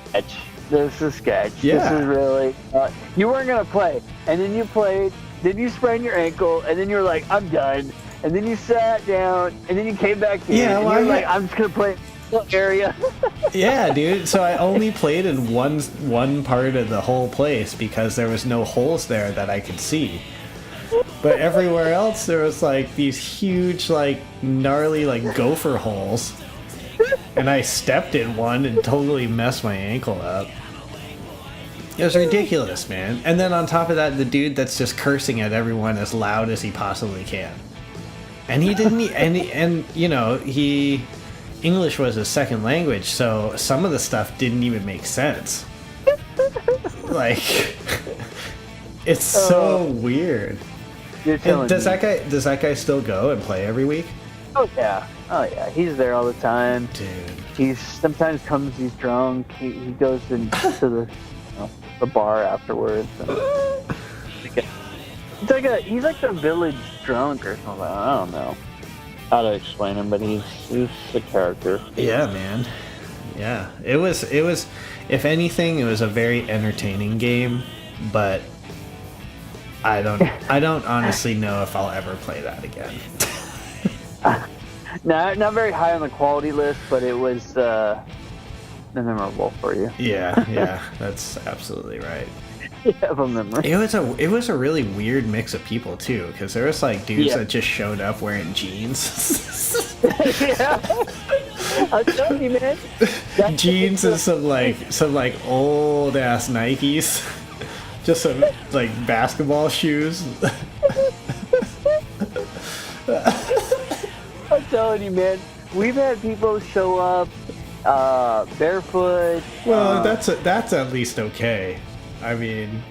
sketch. This is sketch. Yeah. This is really. You weren't gonna play, and then you played. Then you sprained your ankle, and then you were like, "I'm done." And then you sat down, and then you came back in. Yeah, and well, you were like, "I'm just gonna play this area." Yeah, dude. So I only played in one part of the whole place because there was no holes there that I could see. But everywhere else, there was like these huge, like gnarly, like gopher holes. And I stepped in one and totally messed my ankle up. It was ridiculous, man. And then on top of that, the dude that's just cursing at everyone as loud as he possibly can. And he didn't, and you know, English was his second language, so some of the stuff didn't even make sense. Like, it's so weird. Does that guy still go and play every week? Oh yeah, he's there all the time, dude. He sometimes comes, he's drunk. He goes into the bar afterwards. And he's like the village drunk or something. I don't know how to explain him, but he's a character. Yeah, man. Yeah, it was. If anything, it was a very entertaining game, but I don't honestly know if I'll ever play that again. Not very high on the quality list, but it was memorable for you. Yeah, that's absolutely right. You have a memory. It was a really weird mix of people too, because there was like dudes that just showed up wearing jeans. Yeah, I'm telling you, man. Jeans and some old ass Nikes, just some like basketball shoes. I'm telling you, man. We've had people show up barefoot. Well, that's at least okay. I mean,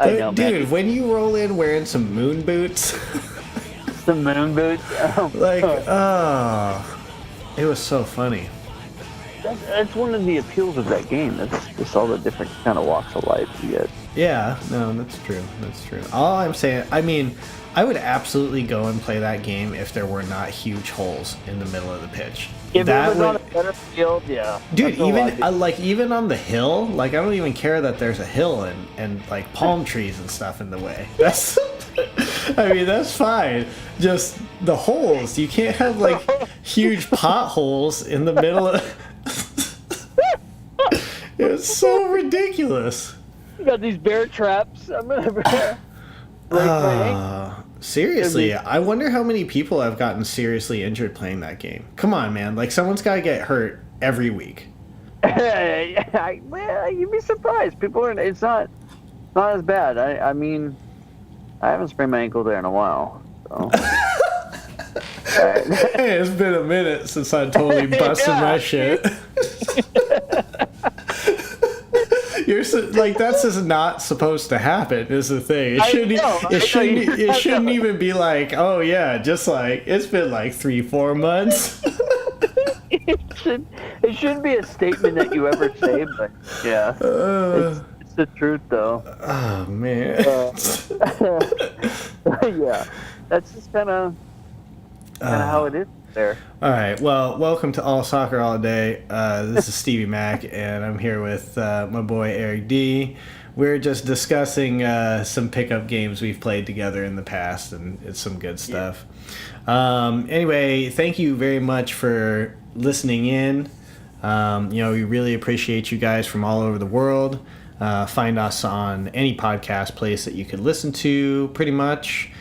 I know, dude, man. when you roll in wearing some moon boots, Some moon boots. it was so funny. That's one of the appeals of that game. That's just all the different kind of walks of life you get. Yeah, no, that's true. That's true. All I'm saying, I mean, I would absolutely go and play that game if there were not huge holes in the middle of the pitch. If it was on a better field, yeah. Dude, even on the hill, like I don't even care that there's a hill and like palm trees and stuff in the way. That's, I mean, that's fine. Just the holes. You can't have like huge potholes in the middle of. It's so ridiculous. You got these bear traps. I'm gonna break my ankle. Seriously, I wonder how many people have gotten seriously injured playing that game. Come on, man. Like, someone's got to get hurt every week. Well, you'd be surprised. People are. It's not as bad. I mean, I haven't sprained my ankle there in a while. So. Hey, it's been a minute since I totally busted my shit. You're like, that's just not supposed to happen. Is the thing. It shouldn't even be like, oh yeah, just like it's been like 3-4 months. It shouldn't be a statement that you ever say, but yeah, it's the truth though. Oh man. Yeah, that's just kind of how it is there. All right. Well, welcome to All Soccer All Day. This is Stevie Mac, and I'm here with my boy Eric D. We're just discussing some pickup games we've played together in the past, and it's some good stuff. Yeah. Anyway, thank you very much for listening in. We really appreciate you guys from all over the world. Find us on any podcast place that you could listen to, pretty much.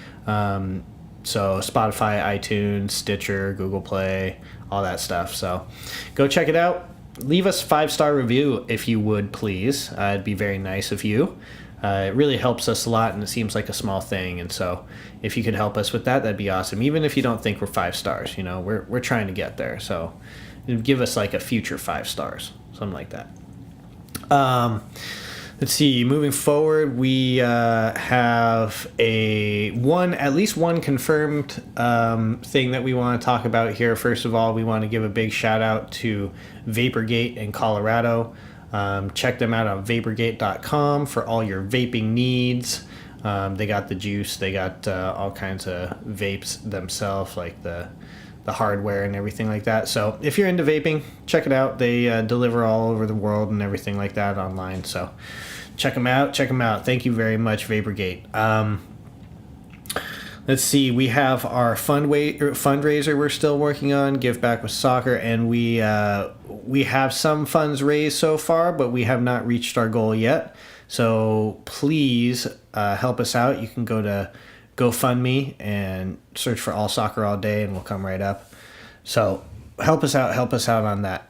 So Spotify, iTunes, Stitcher, Google Play, all that stuff. So go check it out. Leave us a 5-star review if you would, please. It'd be very nice of you. It really helps us a lot, and it seems like a small thing. And so if you could help us with that, that'd be awesome. Even if you don't think we're 5 stars, we're trying to get there. So give us like a future 5 stars, something like that. Let's see. Moving forward, we have at least one confirmed thing that we want to talk about here. First of all, we want to give a big shout out to Vaporgate in Colorado. Check them out on vaporgate.com for all your vaping needs. They got the juice. They got all kinds of vapes themselves, like the the hardware and everything like that. So if you're into vaping, check it out. They deliver all over the world and everything like that online. So check them out. Check them out. Thank you very much, Vaporgate. Let's see. We have our fundraiser we're still working on, Give Back with Soccer, and we have some funds raised so far, but we have not reached our goal yet. So please help us out. You can go to GoFundMe and search for All Soccer All Day, and we'll come right up. So help us out on that.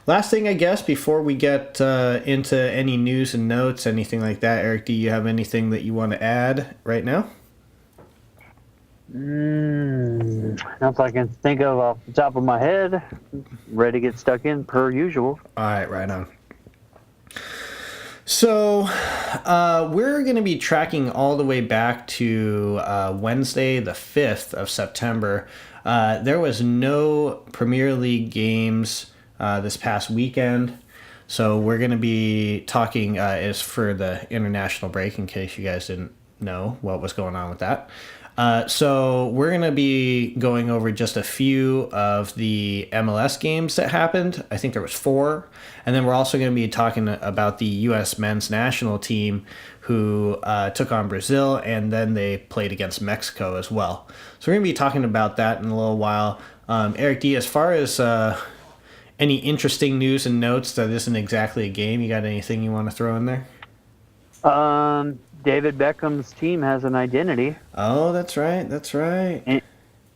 Last thing, I guess, before we get into any news and notes, anything like that, Eric, do you have anything that you want to add right now? Not that I can think of off the top of my head. Ready to get stuck in per usual. All right on. So we're going to be tracking all the way back to Wednesday, the 5th of September. There was no Premier League games this past weekend. So we're going to be talking is for the international break, in case you guys didn't know what was going on with that. So we're going to be going over just a few of the MLS games that happened. I think there was 4. And then we're also going to be talking about the U.S. men's national team who took on Brazil, and then they played against Mexico as well. So we're going to be talking about that in a little while. Eric D., as far as any interesting news and notes that isn't exactly a game, you got anything you want to throw in there? David Beckham's team has an identity. Oh, that's right.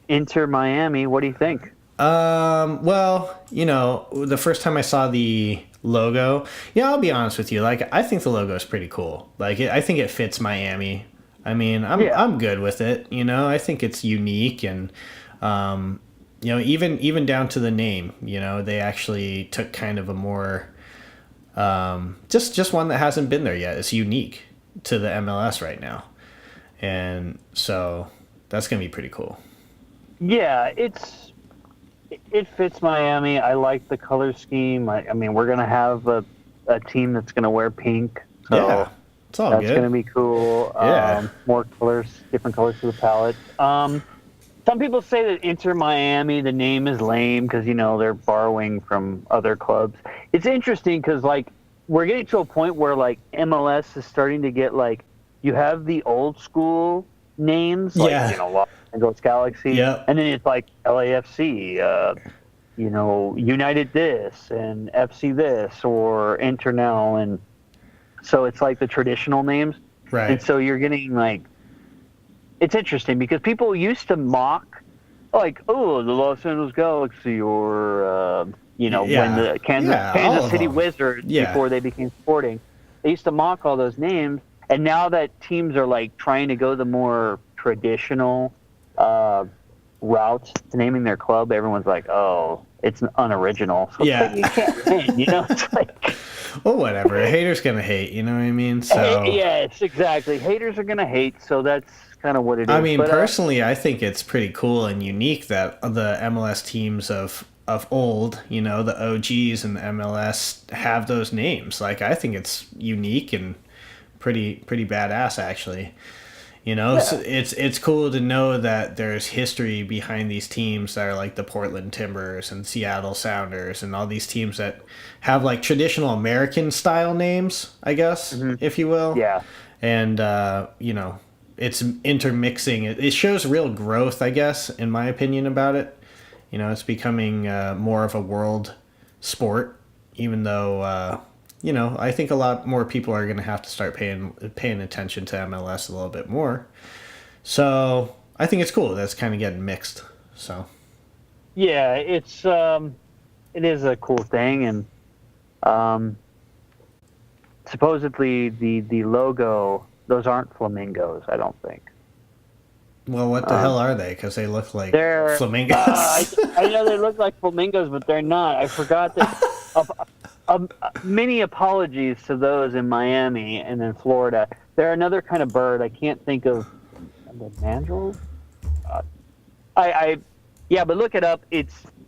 Inter Miami. What do you think? Well, the first time I saw the logo, I'll be honest with you. Like, I think the logo is pretty cool. Like, I think it fits Miami. I mean, I'm good with it. I think it's unique, and even down to the name. They actually took kind of a more just one that hasn't been there yet. It's unique to the MLS right now, and so that's gonna be pretty cool. Yeah, it fits Miami. I like the color scheme. I mean, we're gonna have a team that's gonna wear pink, so yeah, it's all that's good. Gonna be cool. More colors, different colors to the palette. Some people say that Inter Miami, the name is lame because they're borrowing from other clubs. It's interesting because we're getting to a point where MLS is starting to get you have the old school names Los Angeles Galaxy, and then it's LAFC, United this and FC this or Inter now, and so it's the traditional names, right? And so you're getting it's interesting because people used to mock the Los Angeles Galaxy or when the Kansas City Wizards, before they became Sporting, they used to mock all those names. And now that teams are trying to go the more traditional route to naming their club, everyone's oh, it's unoriginal. So you can't win, It's well, whatever. A hater's gonna hate, you know what I mean? So yes, exactly. Haters are gonna hate, so that's kind of what it is. I mean, personally, I think it's pretty cool and unique that the MLS teams of old, the OGs and the MLS have those names. I think it's unique and pretty badass, actually. So it's cool to know that there's history behind these teams that are the Portland Timbers and Seattle Sounders and all these teams that have traditional American style names, I guess, if you will. Yeah. And it's intermixing. It shows real growth, I guess, in my opinion about it. It's becoming more of a world sport, even though, I think a lot more people are going to have to start paying attention to MLS a little bit more. So I think it's cool. That's kind of getting mixed. So yeah, it is a cool thing, and supposedly the logo, those aren't flamingos, I don't think. Well, what the hell are they? Because they look like they're flamingos. I know they look like flamingos, but they're not. I forgot that. Many apologies to those in Miami and in Florida. They're another kind of bird. I can't think of the mandrill. But look it up.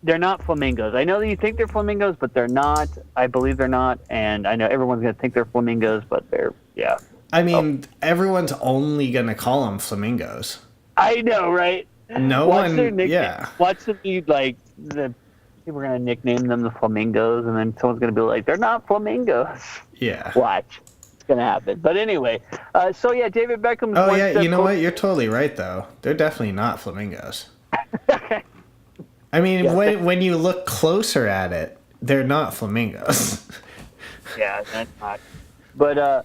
They're not flamingos. I know that you think they're flamingos, but they're not. I believe they're not, and I know everyone's gonna think they're flamingos, but they're I mean, everyone's only gonna call them flamingos. I know, right? No Watch their one, nickname. yeah. Watch them be like the people are gonna nickname them the flamingos, and then someone's gonna be like, "They're not flamingos." Yeah. Watch, it's gonna happen. But anyway, so yeah, David Beckham's Oh, one yeah, step you know closer. what? You're totally right, though. They're definitely not flamingos. Yeah, I mean, when you look closer at it, they're not flamingos. yeah, that's not. But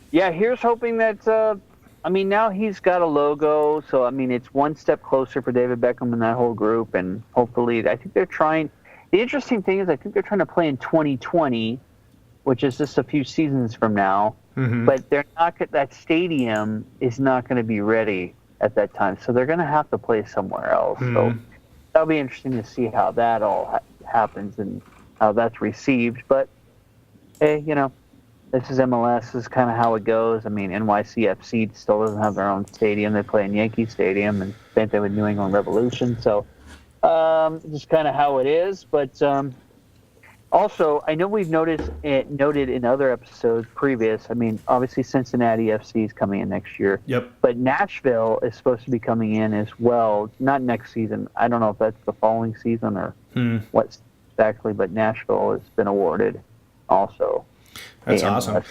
yeah, here's hoping that. I mean, now he's got a logo, so I mean, it's one step closer for David Beckham and that whole group, and hopefully, I think they're trying. The interesting thing is, I think they're trying to play in 2020, which is just a few seasons from now. But they're not. That stadium is not going to be ready at that time, so they're going to have to play somewhere else. So that'll be interesting to see how that all happens and how that's received. But hey, this is MLS. This is kind of how it goes. I mean, NYCFC still doesn't have their own stadium. They play in Yankee Stadium, and same thing with New England Revolution. So just kind of how it is. But also, I know we've noted in other episodes previous. I mean, obviously Cincinnati FC is coming in next year. Yep. But Nashville is supposed to be coming in as well. Not next season. I don't know if that's the following season or what exactly. But Nashville has been awarded also. That's awesome.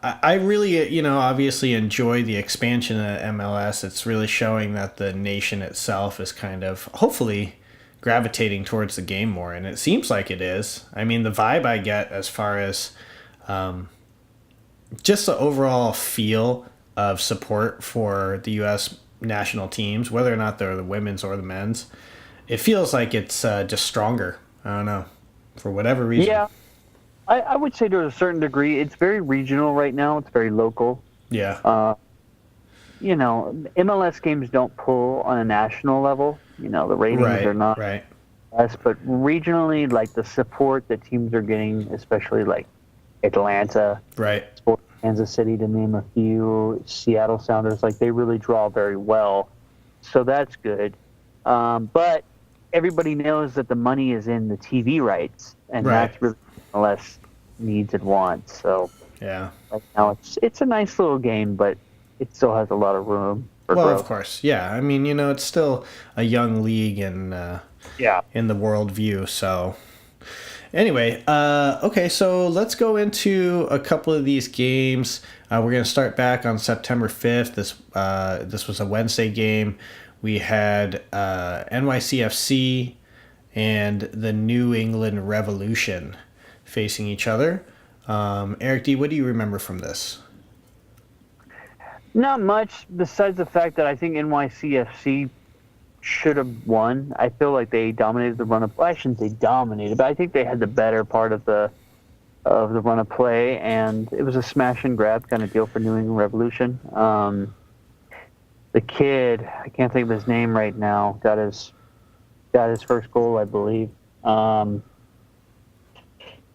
I really, obviously enjoy the expansion of MLS. It's really showing that the nation itself is kind of, hopefully, gravitating towards the game more, and it seems like it is. I mean, the vibe I get as far as just the overall feel of support for the U.S. national teams, whether or not they're the women's or the men's, it feels like it's just stronger. I don't know, for whatever reason. Yeah. I would say to a certain degree, it's very regional right now. It's very local. Yeah. MLS games don't pull on a national level. The ratings are not. Right. Yes, but regionally, like the support that teams are getting, especially like Atlanta, Right. Kansas City, to name a few, Seattle Sounders, like they really draw very well. So that's good. But everybody knows that the money is in the TV rights, and that's really MLS needs and wants. So yeah, right now it's a nice little game, but it still has a lot of room for growth. Of course, yeah. I mean, it's still a young league and in the world view. So anyway, okay, so let's go into a couple of these games. We're going to start back on September 5th. This was a Wednesday game. We had NYCFC and the New England Revolution facing each other. Eric D., what do you remember from this? Not much, besides the fact that I think NYCFC should have won. I feel like they dominated the run of play. I shouldn't say dominated, but I think they had the better part of the run of play, and it was a smash and grab kind of deal for New England Revolution. The kid, I can't think of his name right now, got his first goal, I believe.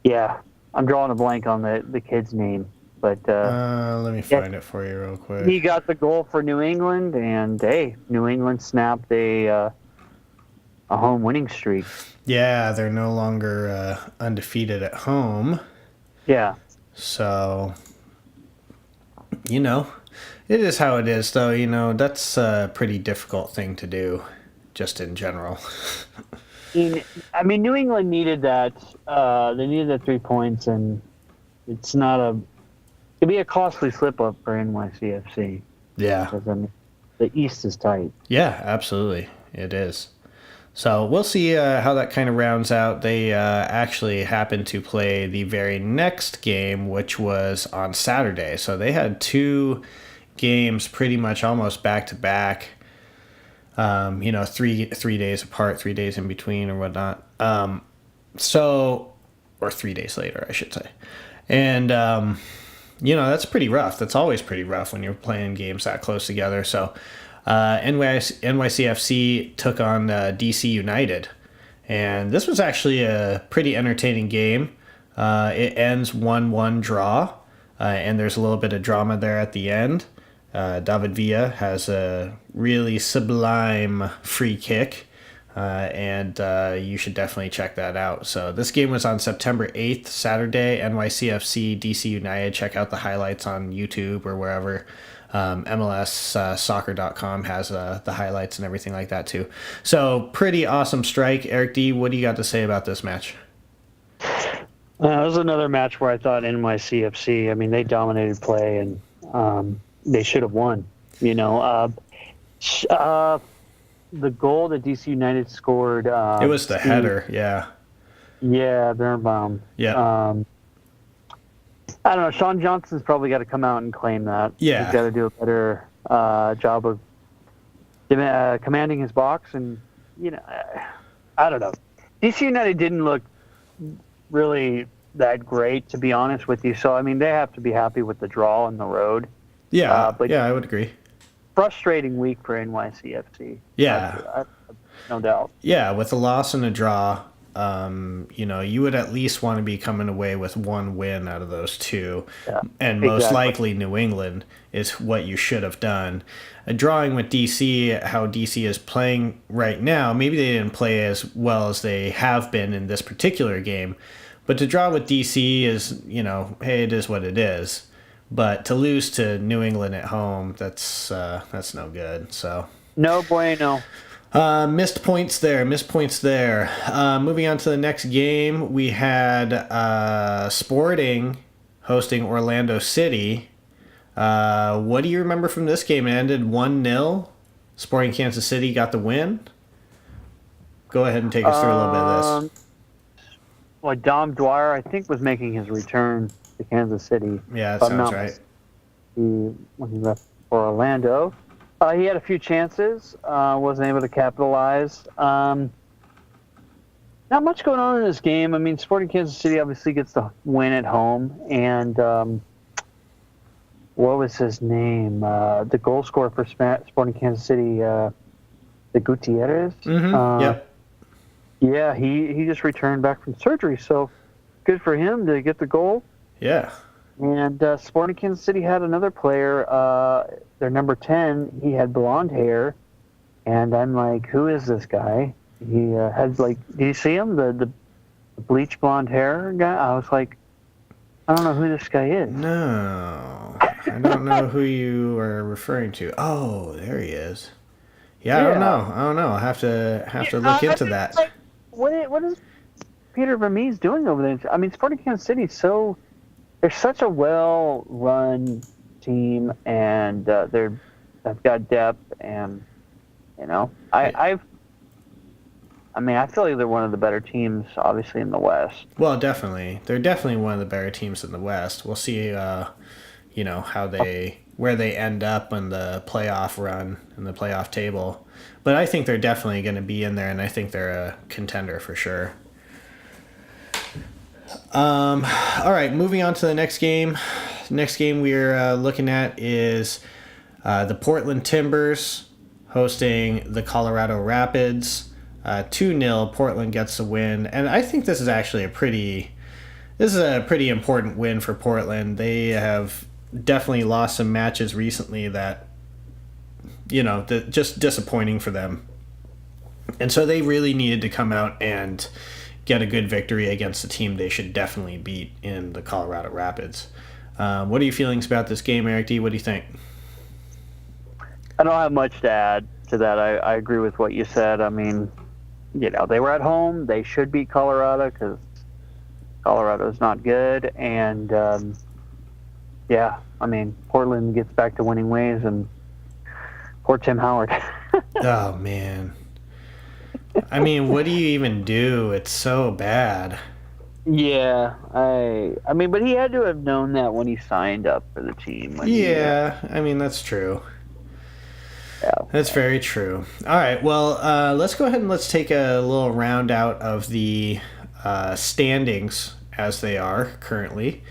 Yeah, I'm drawing a blank on the kid's name, but let me find it for you real quick. He got the goal for New England, and hey, New England snapped a home winning streak. Yeah, they're no longer undefeated at home. Yeah. So, it is how it is, though. That's a pretty difficult thing to do, just in general. I mean, New England needed that. They needed that 3 points, and it's not it'd be a costly slip up for NYCFC. Yeah. Because, I mean, the East is tight. Yeah, absolutely. It is. So we'll see how that kind of rounds out. They actually happened to play the very next game, which was on Saturday. So they had two games pretty much almost back to back. 3 days apart, 3 days in between or whatnot. Or 3 days later, I should say. And, that's pretty rough. That's always pretty rough when you're playing games that close together. So NYCFC took on DC United. And this was actually a pretty entertaining game. It ends 1-1 draw. And there's a little bit of drama there at the end. David Villa has a really sublime free kick, and you should definitely check that out. So this game was on September 8th, Saturday, NYCFC, DC United. Check out the highlights on YouTube or wherever. MLS soccer.com has the highlights and everything like that too. So pretty awesome strike. Eric D, what do you got to say about this match? It was another match where I thought NYCFC, I mean, they dominated play and they should have won. You know, the goal that DC United scored. It was the header, yeah. Yeah, Birnbaum. Yeah. I don't know. Sean Johnson's probably got to come out and claim that. Yeah. He's got to do a better job of commanding his box. And, you know, I don't know. DC United didn't look really that great, to be honest with you. So, I mean, they have to be happy with the draw on the road. Yeah, but I would agree. Frustrating week for NYCFC. Yeah. No doubt. Yeah, with a loss and a draw, you know, you would at least want to be coming away with one win out of those two. Yeah, and most likely New England is what you should have done. Drawing with DC, how DC is playing right now, maybe they didn't play as well as they have been in this particular game. But to draw with DC is, you know, hey, it is what it is. But to lose to New England at home, that's no good. So no bueno. Missed points there. Moving on to the next game, we had Sporting hosting Orlando City. What do you remember from this game? It ended 1-0. Sporting Kansas City got the win. Go ahead and take us through a little bit of this. Well, Dom Dwyer, I think, was making his return to Kansas City. Yeah, that sounds right. When he left for Orlando. He had a few chances, wasn't able to capitalize. Not much going on in this game. I mean, Sporting Kansas City obviously gets the win at home. And what was his name? The goal scorer for Sporting Kansas City, the Gutierrez. Mm-hmm. Yep. Yeah, he just returned back from surgery, so good for him to get the goal. Yeah. And Sporting Kansas City had another player, their number 10. He had blonde hair, and I'm like, who is this guy? He had, like, do you see him? The bleach blonde hair guy? I was like, I don't know who this guy is. No, I don't know who you are referring to. Oh, there he is. Yeah, I don't know. I'll have to look into that. Like, what is Peter Vermees doing over there? I mean, Sporting Kansas City is they're such a well-run team, and they've got depth, and you know, I feel like they're one of the better teams, obviously, in the West. Well, definitely, they're definitely one of the better teams in the West. We'll see, you know, where they end up in the playoff run in the playoff table, but I think they're definitely going to be in there, and I think they're a contender for sure. All right, moving on to the next game. Next game we're looking at is the Portland Timbers hosting the Colorado Rapids. 2-0, Portland gets a win, and I think this is actually a pretty important win for Portland. They have definitely lost some matches recently that, you know, just disappointing for them. And so they really needed to come out and get a good victory against the team they should definitely beat in the Colorado Rapids. What are your feelings about this game, Eric D? What do you think? I don't have much to add to that. I agree with what you said. I mean, you know, they were at home. They should beat Colorado because Colorado's not good. And, yeah, I mean, Portland gets back to winning ways, and poor Tim Howard. Oh, man. I mean, what do you even do? It's so bad. Yeah, I mean, but he had to have known that when he signed up for the team. I mean, that's true. Yeah. That's very true. All right, well, let's go ahead and let's take a little round out of the standings as they are currently.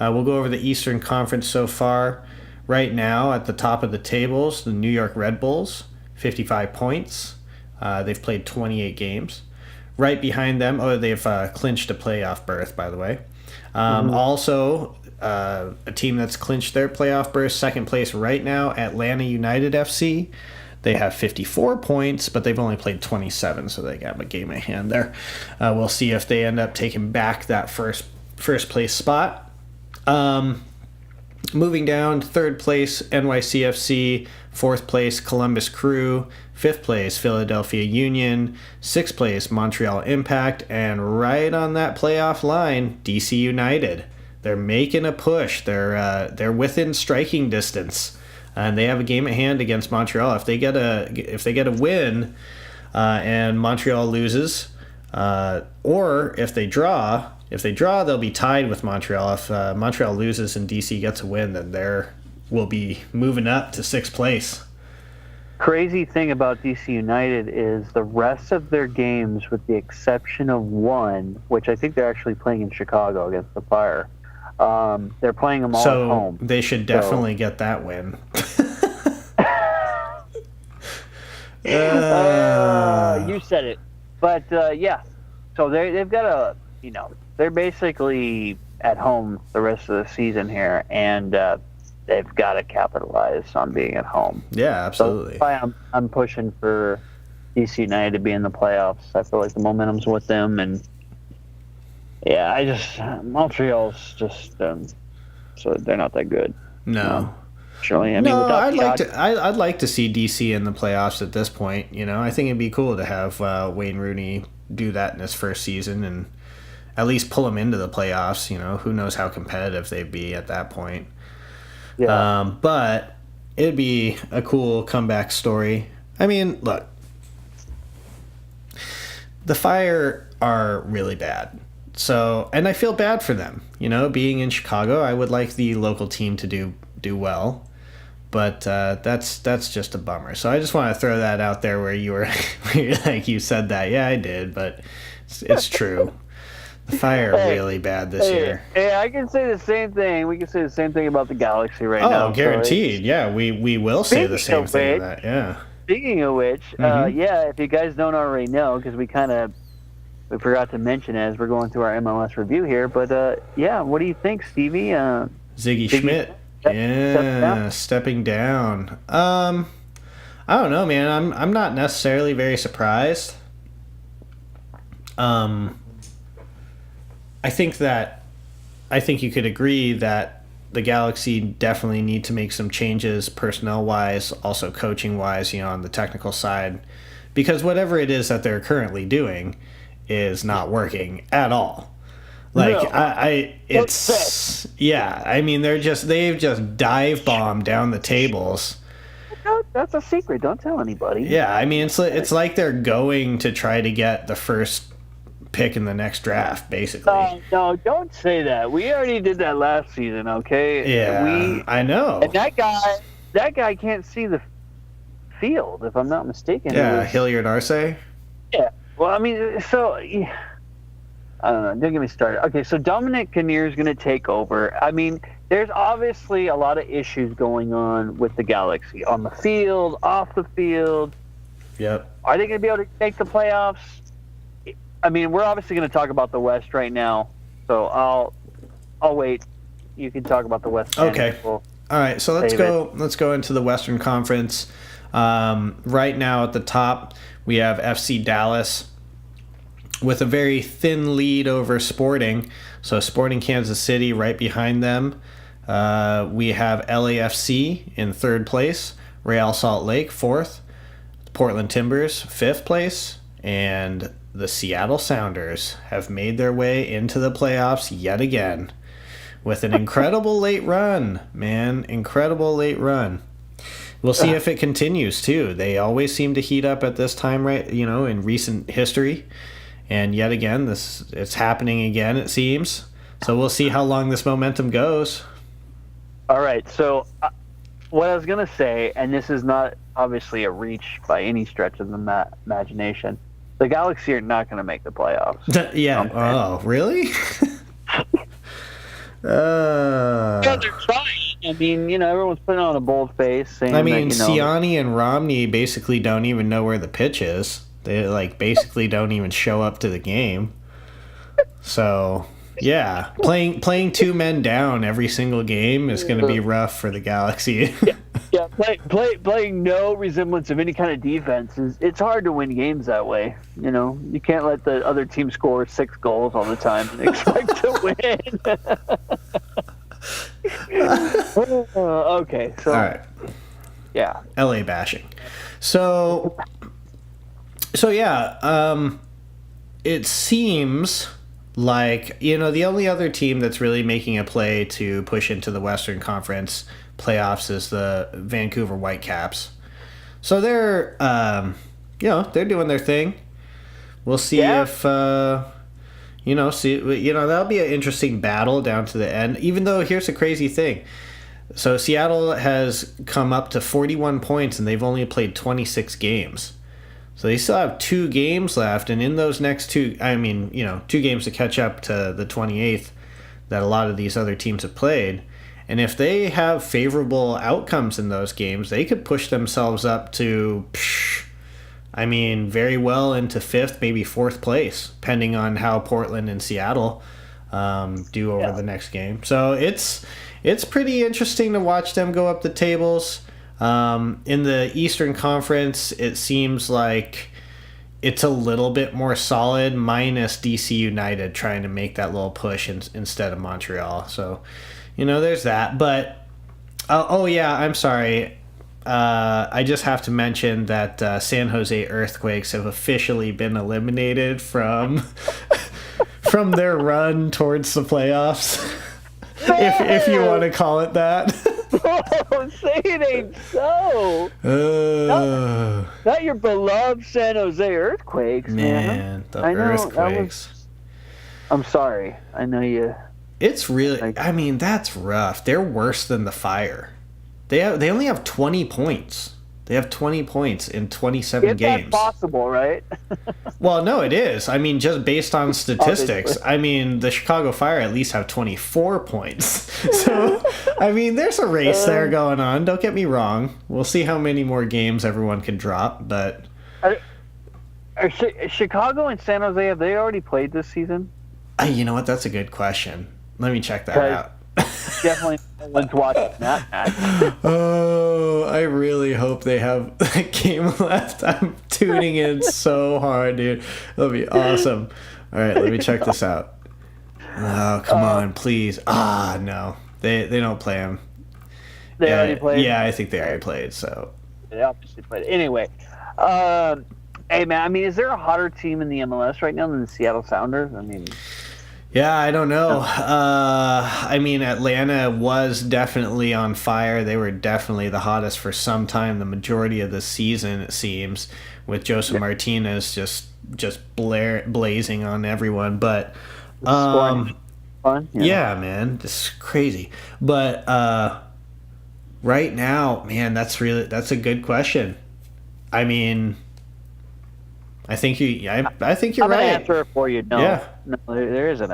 We'll go over the Eastern Conference so far. Right now, at the top of the tables, the New York Red Bulls, 55 points. They've played 28 games. Right behind them, they've clinched a playoff berth, by the way. Also, a team that's clinched their playoff berth, second place right now, Atlanta United FC. They have 54 points, but they've only played 27, so they got a game in hand there. We'll see if they end up taking back that first place spot. Moving down, third place, NYCFC. Fourth place, Columbus Crew. Fifth place, Philadelphia Union. Sixth place, Montreal Impact. And right on that playoff line, DC United. They're making a push. They're within striking distance, and they have a game at hand against Montreal. If they get a win, and Montreal loses, or if they draw, they'll be tied with Montreal. If Montreal loses and DC gets a win, then they will be moving up to sixth place. Crazy thing about DC United is the rest of their games, with the exception of one, which I think they're actually playing in Chicago against the Fire. They're playing them all at home. They should definitely get that win. You said it. But, yeah. So they've got they're basically at home the rest of the season here, and they've got to capitalize on being at home. Yeah, absolutely. So that's why I'm pushing for DC United to be in the playoffs. I feel like the momentum's with them, and yeah, Montreal's just so they're not that good. No. Surely, I'd like to see DC in the playoffs at this point. I think it'd be cool to have Wayne Rooney do that in his first season and at least pull him into the playoffs. Who knows how competitive they'd be at that point. Yeah. But it'd be a cool comeback story. I mean, look, the Fire are really bad. So, and I feel bad for them. Being in Chicago, I would like the local team to do well, but that's just a bummer. So I just want to throw that out there where you're like, you said that. Yeah, I did, but it's true. The Fire are really bad this year. Yeah, I can say the same thing. We can say the same thing about the Galaxy right now. Oh, guaranteed. So yeah, we will say the same thing about that. Yeah. Speaking of which, if you guys don't already know, because we forgot to mention as we're going through our MLS review here, but what do you think, Stevie? Ziggy Schmidt. Stepping down. I don't know, man. I'm not necessarily very surprised. I think you could agree that the Galaxy definitely need to make some changes personnel-wise, also coaching-wise, on the technical side, because whatever it is that they're currently doing is not working at all. Like, no. I mean, they've just dive bombed down the tables. No, that's a secret. Don't tell anybody. Yeah, I mean, it's like they're going to try to get the first pick in the next draft, basically. No, don't say that. We already did that last season, okay? Yeah, I know. And that guy can't see the field, if I'm not mistaken. Yeah, Hilliard Arce? Yeah. Well, I mean, so... Yeah. I don't know. Don't get me started. Okay, so Dominic Kinnear is going to take over. I mean, there's obviously a lot of issues going on with the Galaxy. On the field, off the field. Yep. Are they going to be able to make the playoffs? I mean, we're obviously going to talk about the West right now, so I'll wait. You can talk about the West. Okay. All right, so let's go into the Western Conference. Right now at the top, we have FC Dallas with a very thin lead over Sporting. So Sporting Kansas City right behind them. We have LAFC in third place, Real Salt Lake fourth, Portland Timbers fifth place, and the Seattle Sounders have made their way into the playoffs yet again with an incredible late run, man. Incredible late run. We'll see if it continues, too. They always seem to heat up at this time, right? In recent history. And yet again, it's happening again, it seems. So we'll see how long this momentum goes. All right. So what I was going to say, and this is not obviously a reach by any stretch of the imagination, the Galaxy are not going to make the playoffs. Yeah. Oh, really? Yeah, they're trying. I mean, everyone's putting on a bold face. Saying Siani and Romney basically don't even know where the pitch is. They basically don't even show up to the game. So yeah, playing two men down every single game is going to be rough for the Galaxy. Yeah, playing no resemblance of any kind of defense it's hard to win games that way. You can't let the other team score 6 goals all the time and expect to win. Okay, All so right, yeah, LA bashing. So yeah, it seems like, the only other team that's really making a play to push into the Western Conference playoffs is the Vancouver Whitecaps. So they're, they're doing their thing. We'll see yeah, if, that'll be an interesting battle down to the end. Even though, here's the crazy thing. So Seattle has come up to 41 points and they've only played 26 games. So they still have 2 games left, and in those next 2, 2 games to catch up to the 28th that a lot of these other teams have played. And if they have favorable outcomes in those games, they could push themselves up to, very well into 5th, maybe 4th place, depending on how Portland and Seattle do over the next game. So it's pretty interesting to watch them go up the tables. In the Eastern Conference, it seems like it's a little bit more solid, minus DC United trying to make that little push instead of Montreal. So, there's that. But, I'm sorry. I just have to mention that San Jose Earthquakes have officially been eliminated from from their run towards the playoffs, if you want to call it that. Bro, say it ain't so. Not your beloved San Jose Earthquakes, man. The Earthquakes. I'm sorry. I know you. It's really. That's rough. They're worse than the Fire. They only have 20 points. They have 20 points in 27 games. That's possible, right? Well, no, it is. Just based on statistics. The Chicago Fire at least have 24 points. So, there's a race there going on. Don't get me wrong. We'll see how many more games everyone can drop, but... Are Chicago and San Jose, have they already played this season? You know what? That's a good question. Let me check that out. Definitely no one's watching that match. Oh, I really hope they have that game left. I'm tuning in so hard, dude. That'll be awesome. All right, let me check this out. Oh, come on, please. No. They don't play him. They already played? Yeah, I think they already played, so. They obviously played. Anyway, hey, man, is there a hotter team in the MLS right now than the Seattle Sounders? Yeah, I don't know. Atlanta was definitely on fire. They were definitely the hottest for some time, the majority of the season, it seems, with Joseph Martinez just blazing on everyone. But fun. Yeah, man, this is crazy. But right now, man, that's a good question. I think you're I'm right. I'm gonna answer it for you. No, yeah. No, there isn't.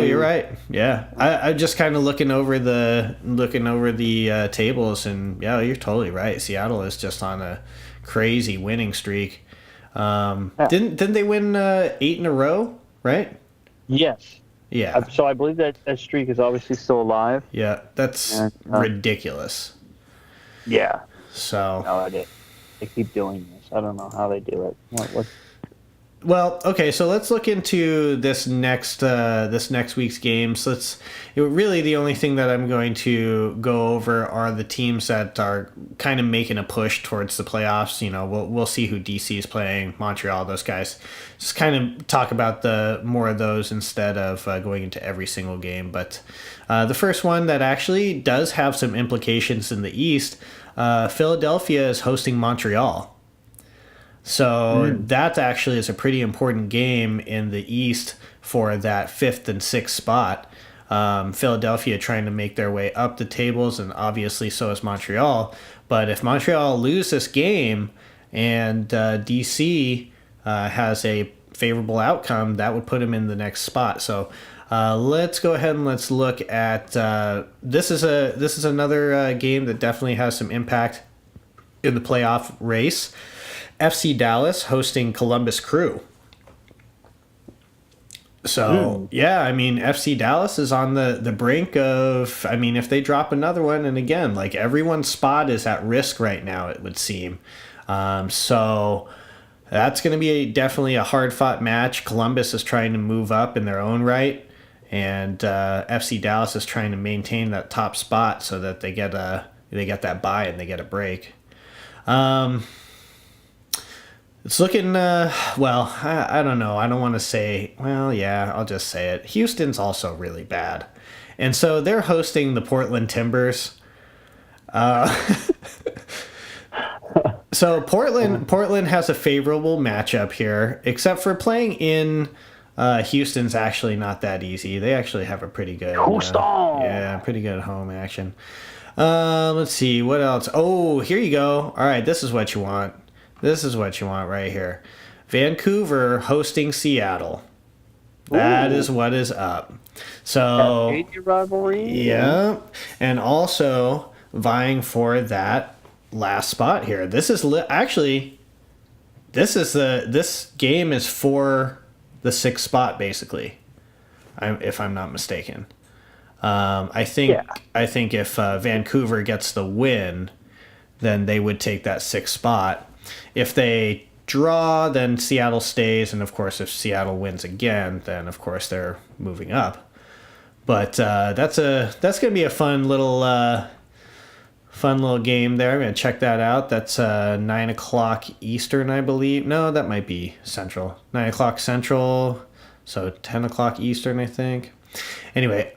You're right. Yeah, I'm just kind of looking over the tables, and yeah, you're totally right. Seattle is just on a crazy winning streak. Didn't they win 8 in a row? Right? Yes. Yeah. So I believe that streak is obviously still alive. Yeah, that's ridiculous. Yeah. So. No, they keep doing this. I don't know how they do it. Well, okay, so let's look into this next week's games. Really the only thing that I'm going to go over are the teams that are kind of making a push towards the playoffs. We'll see who DC is playing, Montreal, those guys. Just kind of talk about the more of those instead of going into every single game. But the first one that actually does have some implications in the East, Philadelphia is hosting Montreal. So that actually is a pretty important game in the East for that 5th and 6th spot. Philadelphia trying to make their way up the tables, and obviously so is Montreal. But if Montreal lose this game and DC has a favorable outcome, that would put them in the next spot. So let's go ahead and let's look at this is another game that definitely has some impact in the playoff race. FC Dallas hosting Columbus Crew. So, yeah, FC Dallas is on the brink of, if they drop another one, and again, like everyone's spot is at risk right now, it would seem. So that's going to be definitely a hard-fought match. Columbus is trying to move up in their own right, and FC Dallas is trying to maintain that top spot so that they get that bye and they get a break. It's looking well. I don't know. I don't want to say. Well, yeah, I'll just say it. Houston's also really bad, and so they're hosting the Portland Timbers. So Portland has a favorable matchup here, except for playing in Houston's actually not that easy. They actually have a pretty good pretty good home action. Let's see what else. Oh, here you go. All right, this is what you want. This is what you want right here. Vancouver hosting Seattle. That is what is up. So rivalry. Yeah, and also vying for that last spot here. This is this game is for the 6th spot basically. If I'm not mistaken. I think if Vancouver gets the win, then they would take that 6th spot. If they draw, then Seattle stays, and of course, if Seattle wins again, then of course they're moving up. But that's gonna be a fun little game there. I'm gonna check that out. That's 9 o'clock Eastern, I believe. No, that might be Central. 9 o'clock Central, so 10 o'clock Eastern, I think. Anyway,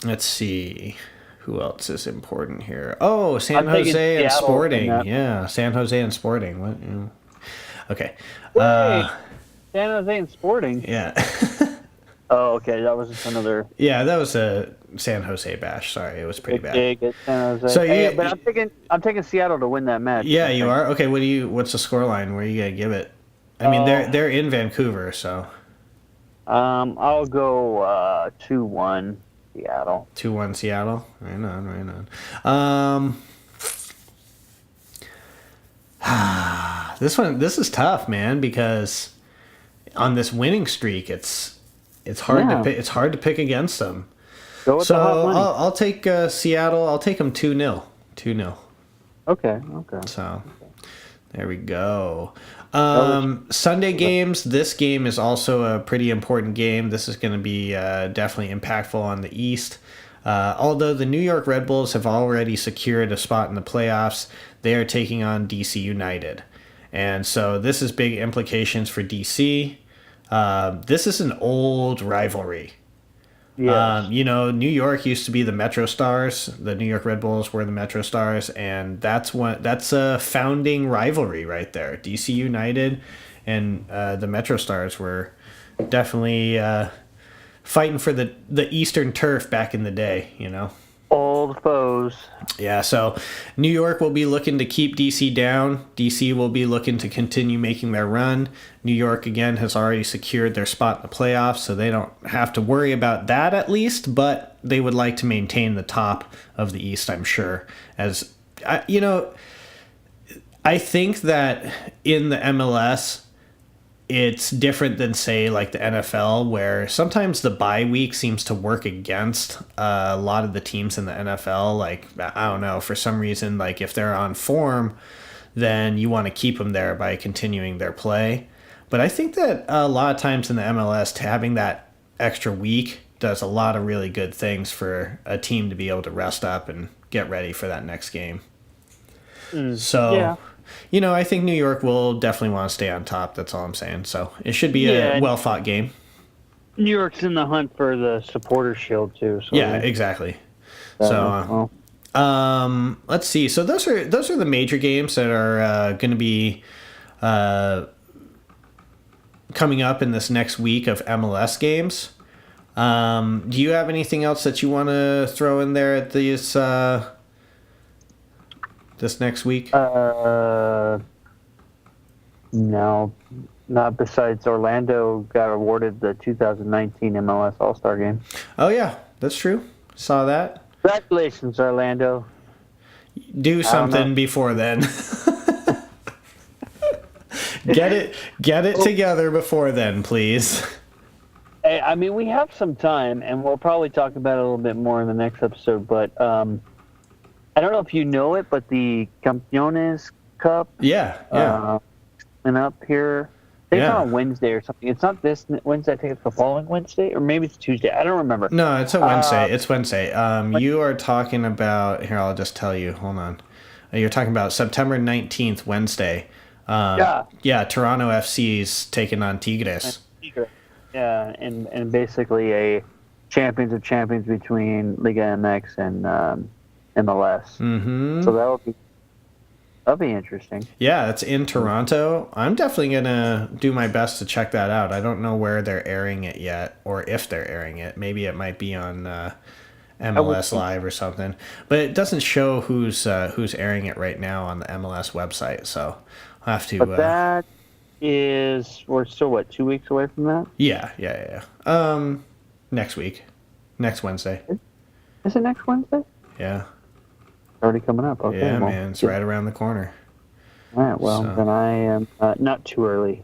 let's see. Who else is important here? Oh, San Jose and Sporting. Yeah, San Jose and Sporting. What? Okay. San Jose and Sporting. Yeah. Oh, okay. That was just another. Yeah, that was a San Jose bash. Sorry, it was pretty bad. At San Jose. So but I'm taking Seattle to win that match. Yeah, you are. Okay, what's the scoreline? Where are you gonna give it? I mean, they're in Vancouver, so. I'll go 2-1 Seattle. 2-1 Seattle. Right on. This is tough, man, because on this winning streak, it's hard to pick. It's hard to pick against them. Go with the hot money. I'll take Seattle. I'll take them 2-0. 2-0. Okay. So there we go. Sunday games. This game is also a pretty important game. This is going to be definitely impactful on the East. Although the New York Red Bulls have already secured a spot in the playoffs, they are taking on DC United. And so this is big implications for DC. This is an old rivalry. Yes. New York used to be the Metro Stars. The New York Red Bulls were the Metro Stars, and that's a founding rivalry right there. DC United and the Metro Stars were definitely fighting for the Eastern turf back in the day, Old foes. Yeah, so New York will be looking to keep DC down. DC will be looking to continue making their run. New York, again, has already secured their spot in the playoffs, so they don't have to worry about that at least, but they would like to maintain the top of the East, I'm sure. As I think that in the MLS, it's different than, say, like the NFL, where sometimes the bye week seems to work against a lot of the teams in the NFL. Like, I don't know, for some reason, like if they're on form, then you want to keep them there by continuing their play. But I think that a lot of times in the MLS, having that extra week does a lot of really good things for a team to be able to rest up and get ready for that next game. So, I think New York will definitely want to stay on top. That's all I'm saying. So it should be a well-fought game. New York's in the hunt for the supporter shield too. So yeah, exactly. So, let's see. So those are the major games that are going to be coming up in this next week of MLS games. Do you have anything else that you want to throw in there at this next week? No, not besides Orlando got awarded the 2019 MLS All-Star Game. Oh yeah, that's true. Saw that. Congratulations, Orlando. Do something before then. Get it together before then, please. Hey, I mean, we have some time, and we'll probably talk about it a little bit more in the next episode, but I don't know if you know it, but the Campeones Cup and up here think it's on a Wednesday or something. It's not this Wednesday. I think it's the following Wednesday, or maybe it's Tuesday. I don't remember. No, it's a Wednesday. It's Wednesday. You are talking about here. I'll just tell you. Hold on. You're talking about September 19th, Wednesday. Yeah. Toronto FC's taking on Tigres. Yeah, and basically a champions of champions between Liga MX and MLS. Mm-hmm. So that'll be interesting. Yeah, it's in Toronto. I'm definitely gonna do my best to check that out. I don't know where they're airing it yet, or if they're airing it. Maybe it might be on MLS Live or something. But it doesn't show who's airing it right now on the MLS website. So I'll have to. But that is, we're still 2 weeks away from that. Yeah. Next week, next Wednesday. Is it next Wednesday? Yeah. Already coming up. Okay. Yeah, man, it's right around the corner. All right. Well, then I am not too early.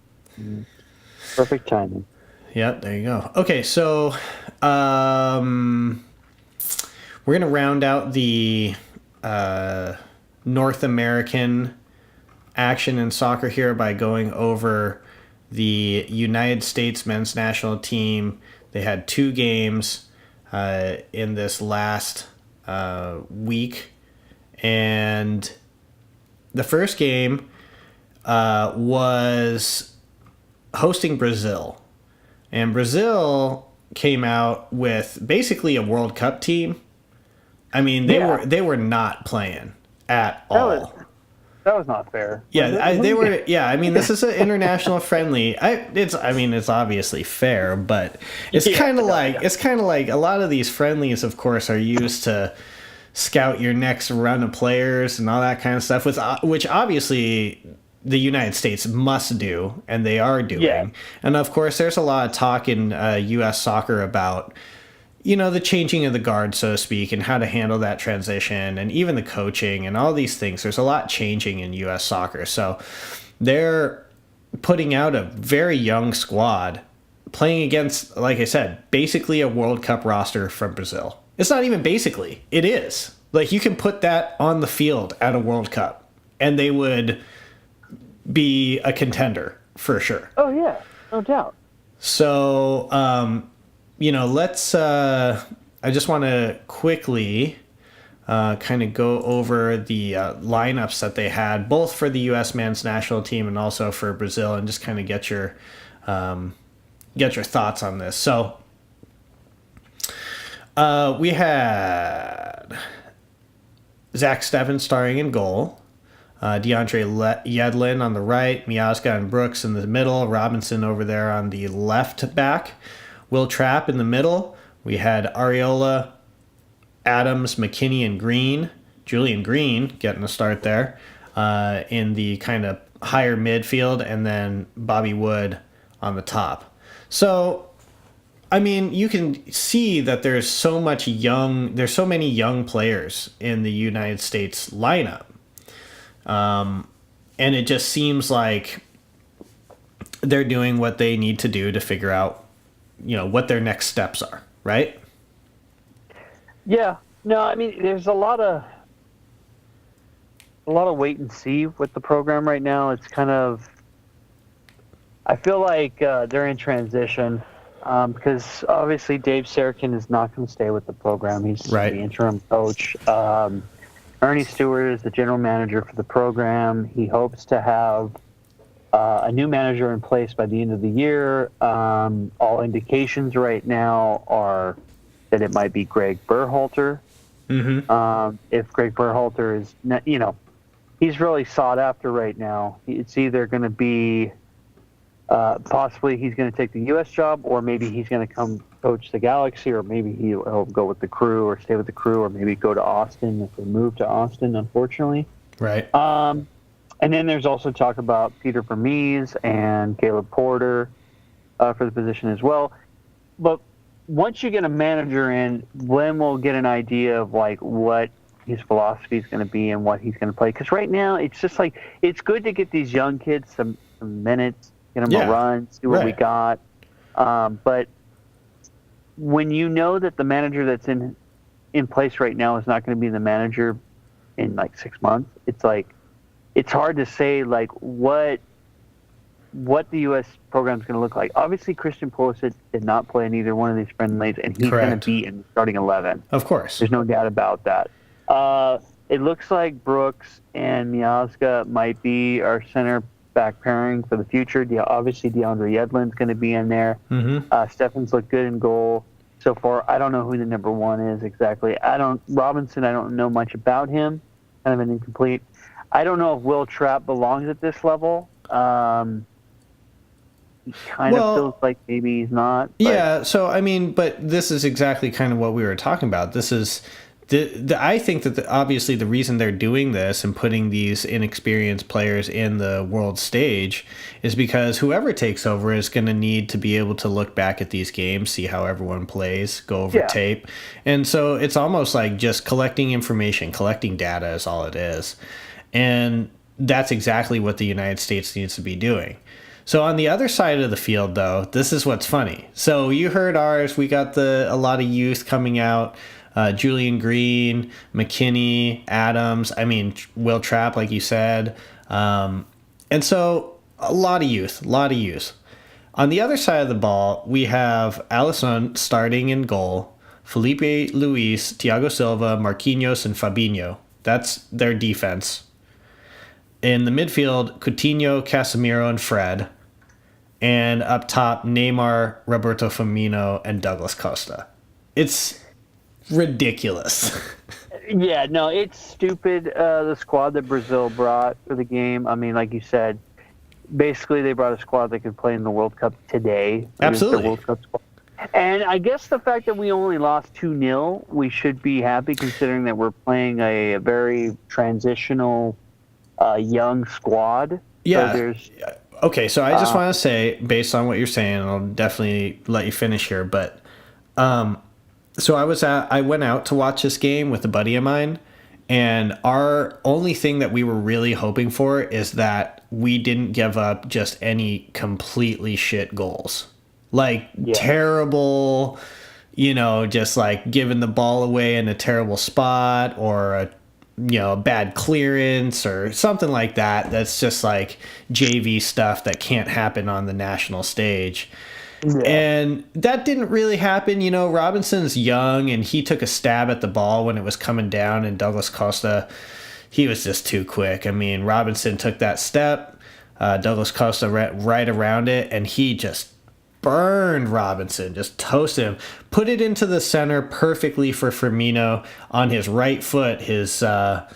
Perfect timing. Yep. There you go. Okay, so we're gonna round out the North American action in soccer here by going over the United States men's national team. They had 2 games in this last week, and the first game was hosting Brazil, and Brazil came out with basically a World Cup team. I mean, they were not playing at all. That was not fair. Yeah, they were. Yeah, I mean, this is an international friendly. It's obviously fair, but it's kind of like a lot of these friendlies, of course, are used to scout your next run of players and all that kind of stuff. Which obviously the United States must do, and they are doing. Yeah. And of course, there's a lot of talk in U.S. soccer about, the changing of the guard, so to speak, and how to handle that transition, and even the coaching and all these things. There's a lot changing in U.S. soccer. So they're putting out a very young squad playing against, like I said, basically a World Cup roster from Brazil. It's not even basically. It is. Like, you can put that on the field at a World Cup, and they would be a contender for sure. Oh, yeah. No doubt. So, let's, I just want to quickly kind of go over the lineups that they had, both for the U.S. men's national team and also for Brazil, and just kind of get your thoughts on this. So, we had Zach Steffen starring in goal, DeAndre Yedlin on the right, Miazga and Brooks in the middle, Robinson over there on the left back, Will Trapp in the middle. We had Areola, Adams, McKinney, and Green. Julian Green getting a start there in the kind of higher midfield, and then Bobby Wood on the top. So, I mean, you can see that there's so many young players in the United States lineup. And it just seems like they're doing what they need to do to figure out, what their next steps are, right? Yeah. No, I mean, there's a lot of wait and see with the program right now. It's kind of, I feel like they're in transition because obviously Dave Sarakin is not going to stay with the program. He's the interim coach. Ernie Stewart is the general manager for the program. He hopes to have a new manager in place by the end of the year. All indications right now are that it might be Greg Berhalter. Mm-hmm. If Greg Berhalter is, he's really sought after right now. It's either going to be possibly he's going to take the U.S. job, or maybe he's going to come coach the Galaxy, or maybe he'll go with the Crew or stay with the Crew, or maybe go to Austin if they move to Austin, unfortunately. Right. And then there's also talk about Peter Vermees and Caleb Porter for the position as well. But once you get a manager in, then we'll get an idea of what his philosophy is going to be and what he's going to play. Because right now, it's just it's good to get these young kids some minutes, get them a run, see what we got. But when you know that the manager that's in place right now is not going to be the manager in 6 months, it's hard to say what what the U.S. program is going to look like. Obviously, Christian Pulisic did not play in either one of these friendlies, and he's going to be in the starting 11. Of course. There's no doubt about that. It looks like Brooks and Miazga might be our center back pairing for the future. Obviously, DeAndre Yedlin's going to be in there. Mm-hmm. Steffen's looked good in goal so far. I don't know who the number one is exactly. Robinson, I don't know much about him. Kind of an incomplete. I don't know if Will Trapp belongs at this level. He kind of feels like maybe he's not. But. Yeah, so, I mean, but this is exactly kind of what we were talking about. This is... I think that obviously the reason they're doing this and putting these inexperienced players in the world stage is because whoever takes over is going to need to be able to look back at these games, see how everyone plays, go over tape. And so it's almost like just collecting information, collecting data is all it is. And that's exactly what the United States needs to be doing. So on the other side of the field, though, this is what's funny. So you heard ours. We got a lot of youth coming out. Julian Green, McKinney, Adams, Will Trapp, like you said. And so a lot of youth. On the other side of the ball, we have Alisson starting in goal, Felipe Luis, Thiago Silva, Marquinhos, and Fabinho. That's their defense. In the midfield, Coutinho, Casemiro, and Fred. And up top, Neymar, Roberto Firmino, and Douglas Costa. It's ridiculous. Yeah, no, it's stupid. The squad that Brazil brought for the game. I mean, like you said, basically they brought a squad that could play in the World Cup today. Absolutely. The World Cup squad. And I guess the fact that we only lost 2-0, we should be happy considering that we're playing a very transitional young squad. Yeah. So okay, so I just want to say, based on what you're saying, and I'll definitely let you finish here, but so I went out to watch this game with a buddy of mine, and our only thing that we were really hoping for is that we didn't give up just any completely shit goals. Like terrible, just like giving the ball away in a terrible spot or a bad clearance or something like that. That's just like JV stuff that can't happen on the national stage. Yeah. And that didn't really happen. Robinson's young, and he took a stab at the ball when it was coming down, and Douglas Costa, he was just too quick. I mean, Robinson took that step, Douglas Costa right around it, and he just burned Robinson, just toasted him, put it into the center perfectly for Firmino on his right foot, his, not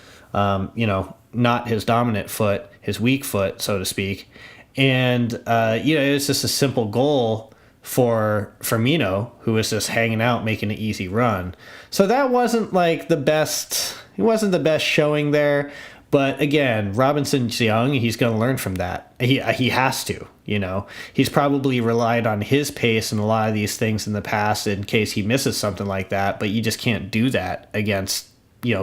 his dominant foot, his weak foot, so to speak. And, it was just a simple goal for Firmino, who was just hanging out, making an easy run. So that wasn't like the best, it wasn't the best showing there. But again, Robinson's young. He's going to learn from that. He has to, He's probably relied on his pace and a lot of these things in the past in case he misses something like that. But you just can't do that against,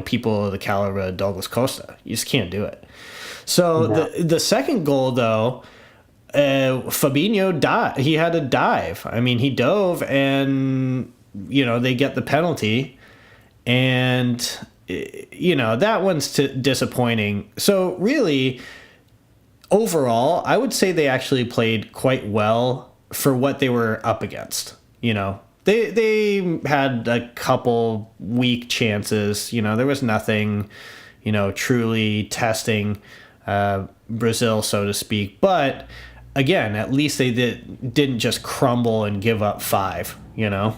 people of the caliber of Douglas Costa. You just can't do it. So the second goal, though, Fabinho dive. He had a dive. I mean, he dove, and they get the penalty, and that one's disappointing. So really, overall, I would say they actually played quite well for what they were up against. They had a couple weak chances. There was nothing, truly testing Brazil, so to speak, but. Again, at least they didn't just crumble and give up 5, No,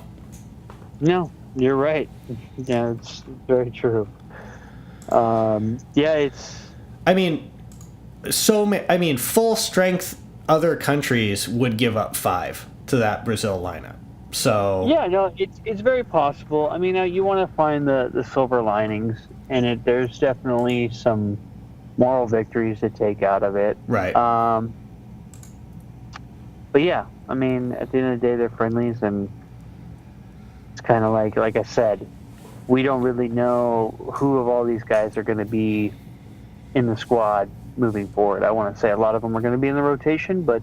you're right. Yeah, it's very true. It's... full strength other countries would give up 5 to that Brazil lineup. So... Yeah, no, it's very possible. I mean, you want to find the silver linings, and there's definitely some moral victories to take out of it. Right. But yeah, at the end of the day, they're friendlies, and it's kind of like I said, we don't really know who of all these guys are going to be in the squad moving forward. I want to say a lot of them are going to be in the rotation, but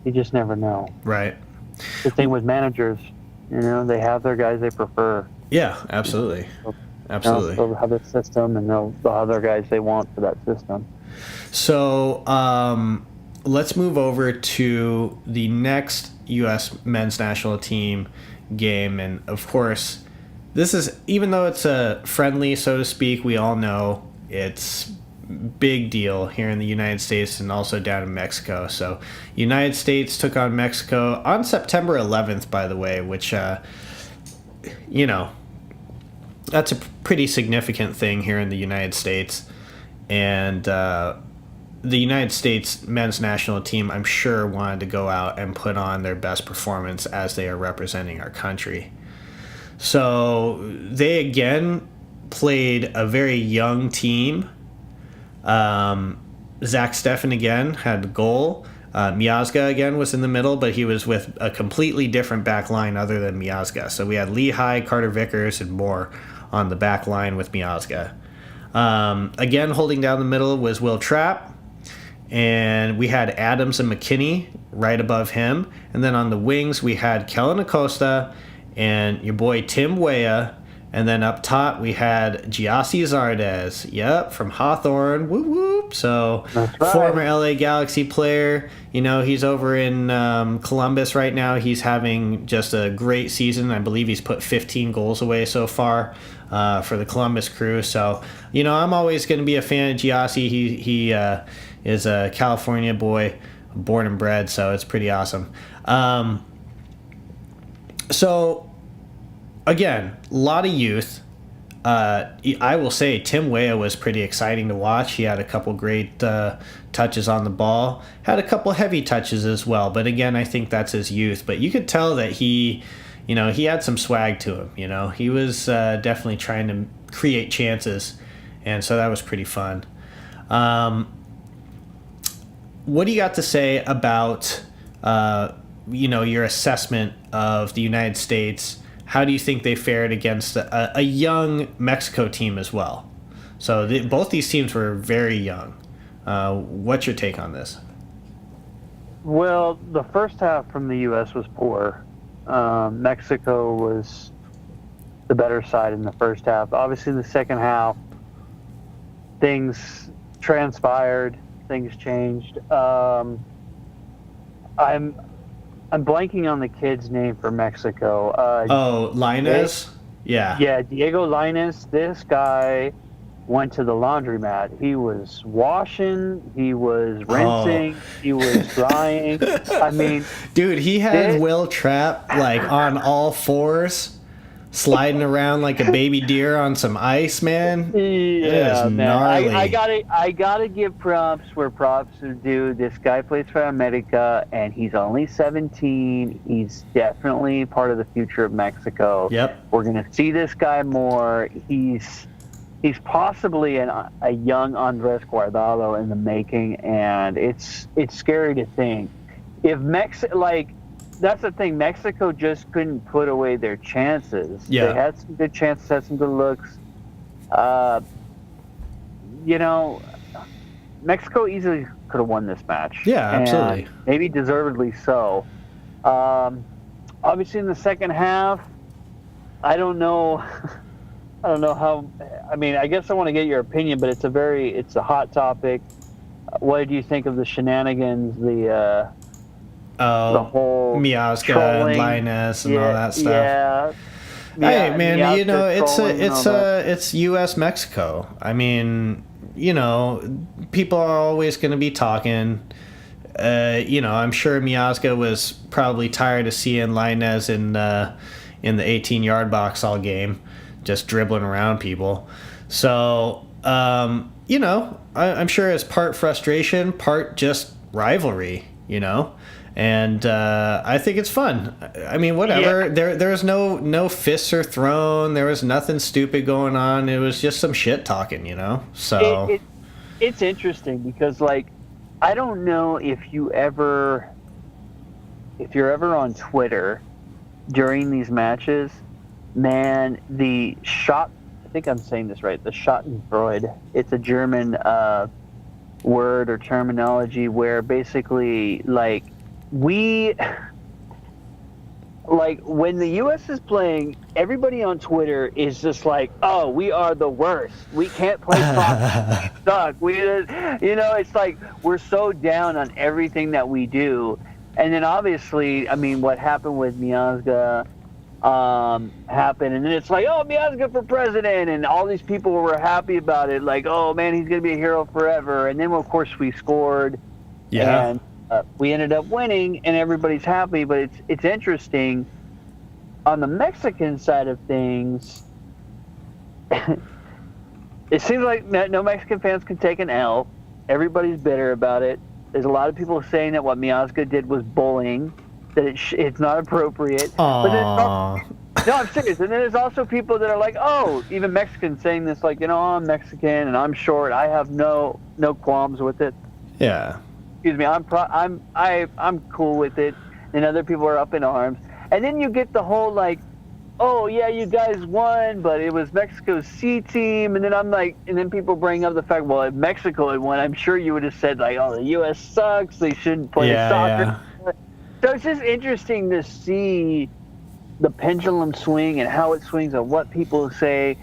you just never know. Right. The thing with managers, they have their guys they prefer. Yeah, absolutely. Absolutely. They'll have a system, and they'll have their guys they want for that system. So, let's move over to the next U.S. men's national team game. And, of course, this is, even though it's a friendly, so to speak, we all know it's big deal here in the United States and also down in Mexico. So United States took on Mexico on September 11th, by the way, which, that's a pretty significant thing here in the United States. And the United States men's national team, I'm sure, wanted to go out and put on their best performance as they are representing our country. So they again played a very young team. Zach Steffen again had the goal. Miazga again was in the middle, but he was with a completely different back line other than Miazga. So we had Lehigh, Carter Vickers, and Moore on the back line with Miazga. Again, holding down the middle was Will Trapp. And we had Adams and McKinney right above him. And then on the wings, we had Kellen Acosta and your boy Tim Weah. And then up top, we had Giassi Zardes. Yep, from Hawthorne. Whoop, whoop. So, right. Former LA Galaxy player. He's over in Columbus right now. He's having just a great season. I believe he's put 15 goals away so far for the Columbus Crew. So, I'm always going to be a fan of Giassi. He is a California boy, born and bred, so it's pretty awesome. So, again, a lot of youth. I will say Tim Weah was pretty exciting to watch. He had a couple great touches on the ball, had a couple heavy touches as well. But again, I think that's his youth. But you could tell that he had some swag to him. He was definitely trying to create chances, and so that was pretty fun. What do you got to say about your assessment of the United States? How do you think they fared against a young Mexico team as well? So both these teams were very young. What's your take on this? Well, the first half from the U.S. was poor. Mexico was the better side in the first half. Obviously, in the second half, things transpired, things changed. I'm blanking on the kid's name for Mexico. Lainez? Yeah. Yeah, Diego Lainez. This guy went to the laundromat. He was washing, he was rinsing, he was drying. I mean, dude, he had Will Trapp on all fours, sliding around like a baby deer on some ice, man. Yeah, man. Gnarly. I gotta give props where props are due. This guy plays for America, and he's only 17. He's definitely part of the future of Mexico. Yep. We're gonna see this guy more. He's possibly a young Andres Guardado in the making, and it's scary to think if that's the thing. Mexico just couldn't put away their chances. Yeah. They had some good chances, had some good looks. Mexico easily could have won this match. Yeah, absolutely. Maybe deservedly so. Obviously, in the second half, I don't know how. I mean, I guess I want to get your opinion, but it's a hot topic. What do you think of the shenanigans? The whole Miazga trolling, and Lainez and all that stuff. Yeah. Hey man, Miazga it's U.S. Mexico. I mean, people are always going to be talking. I'm sure Miazga was probably tired of seeing Lainez in the 18-yard box all game, just dribbling around people. So I'm sure it's part frustration, part just rivalry. And I think it's fun. I mean, whatever. Yeah. There was no fists are thrown. There was nothing stupid going on. It was just some shit talking, So it's interesting because, I don't know if you're ever on Twitter during these matches, man. The shot. I think I'm saying this right. The Schadenfreude. It's a German word or terminology where basically like when the U.S. is playing, everybody on Twitter is just like, "Oh, we are the worst. We can't play soccer. We suck. It's like we're so down on everything that we do." And then obviously, I mean, what happened with Miazga happened, and then it's like, "Oh, Miazga for president," and all these people were happy about it, like, "Oh man, he's gonna be a hero forever." And then of course we scored. Yeah. And we ended up winning, and everybody's happy. But it's interesting on the Mexican side of things. It seems like no Mexican fans can take an L. Everybody's bitter about it. There's a lot of people saying that what Miazga did was bullying, that it's not appropriate. Aww. No, I'm serious. And then there's also people that are like, oh, even Mexicans saying this, like, I'm Mexican and I'm short. I have no qualms with it. Yeah. Excuse me, I'm cool with it, and other people are up in arms. And then you get the whole like, oh yeah, you guys won, but it was Mexico's C team. And then I'm like, and then people bring up the fact, well, if Mexico had won, I'm sure you would have said like, oh, the U.S. sucks. They shouldn't play soccer. Yeah. So it's just interesting to see the pendulum swing and how it swings and what people say.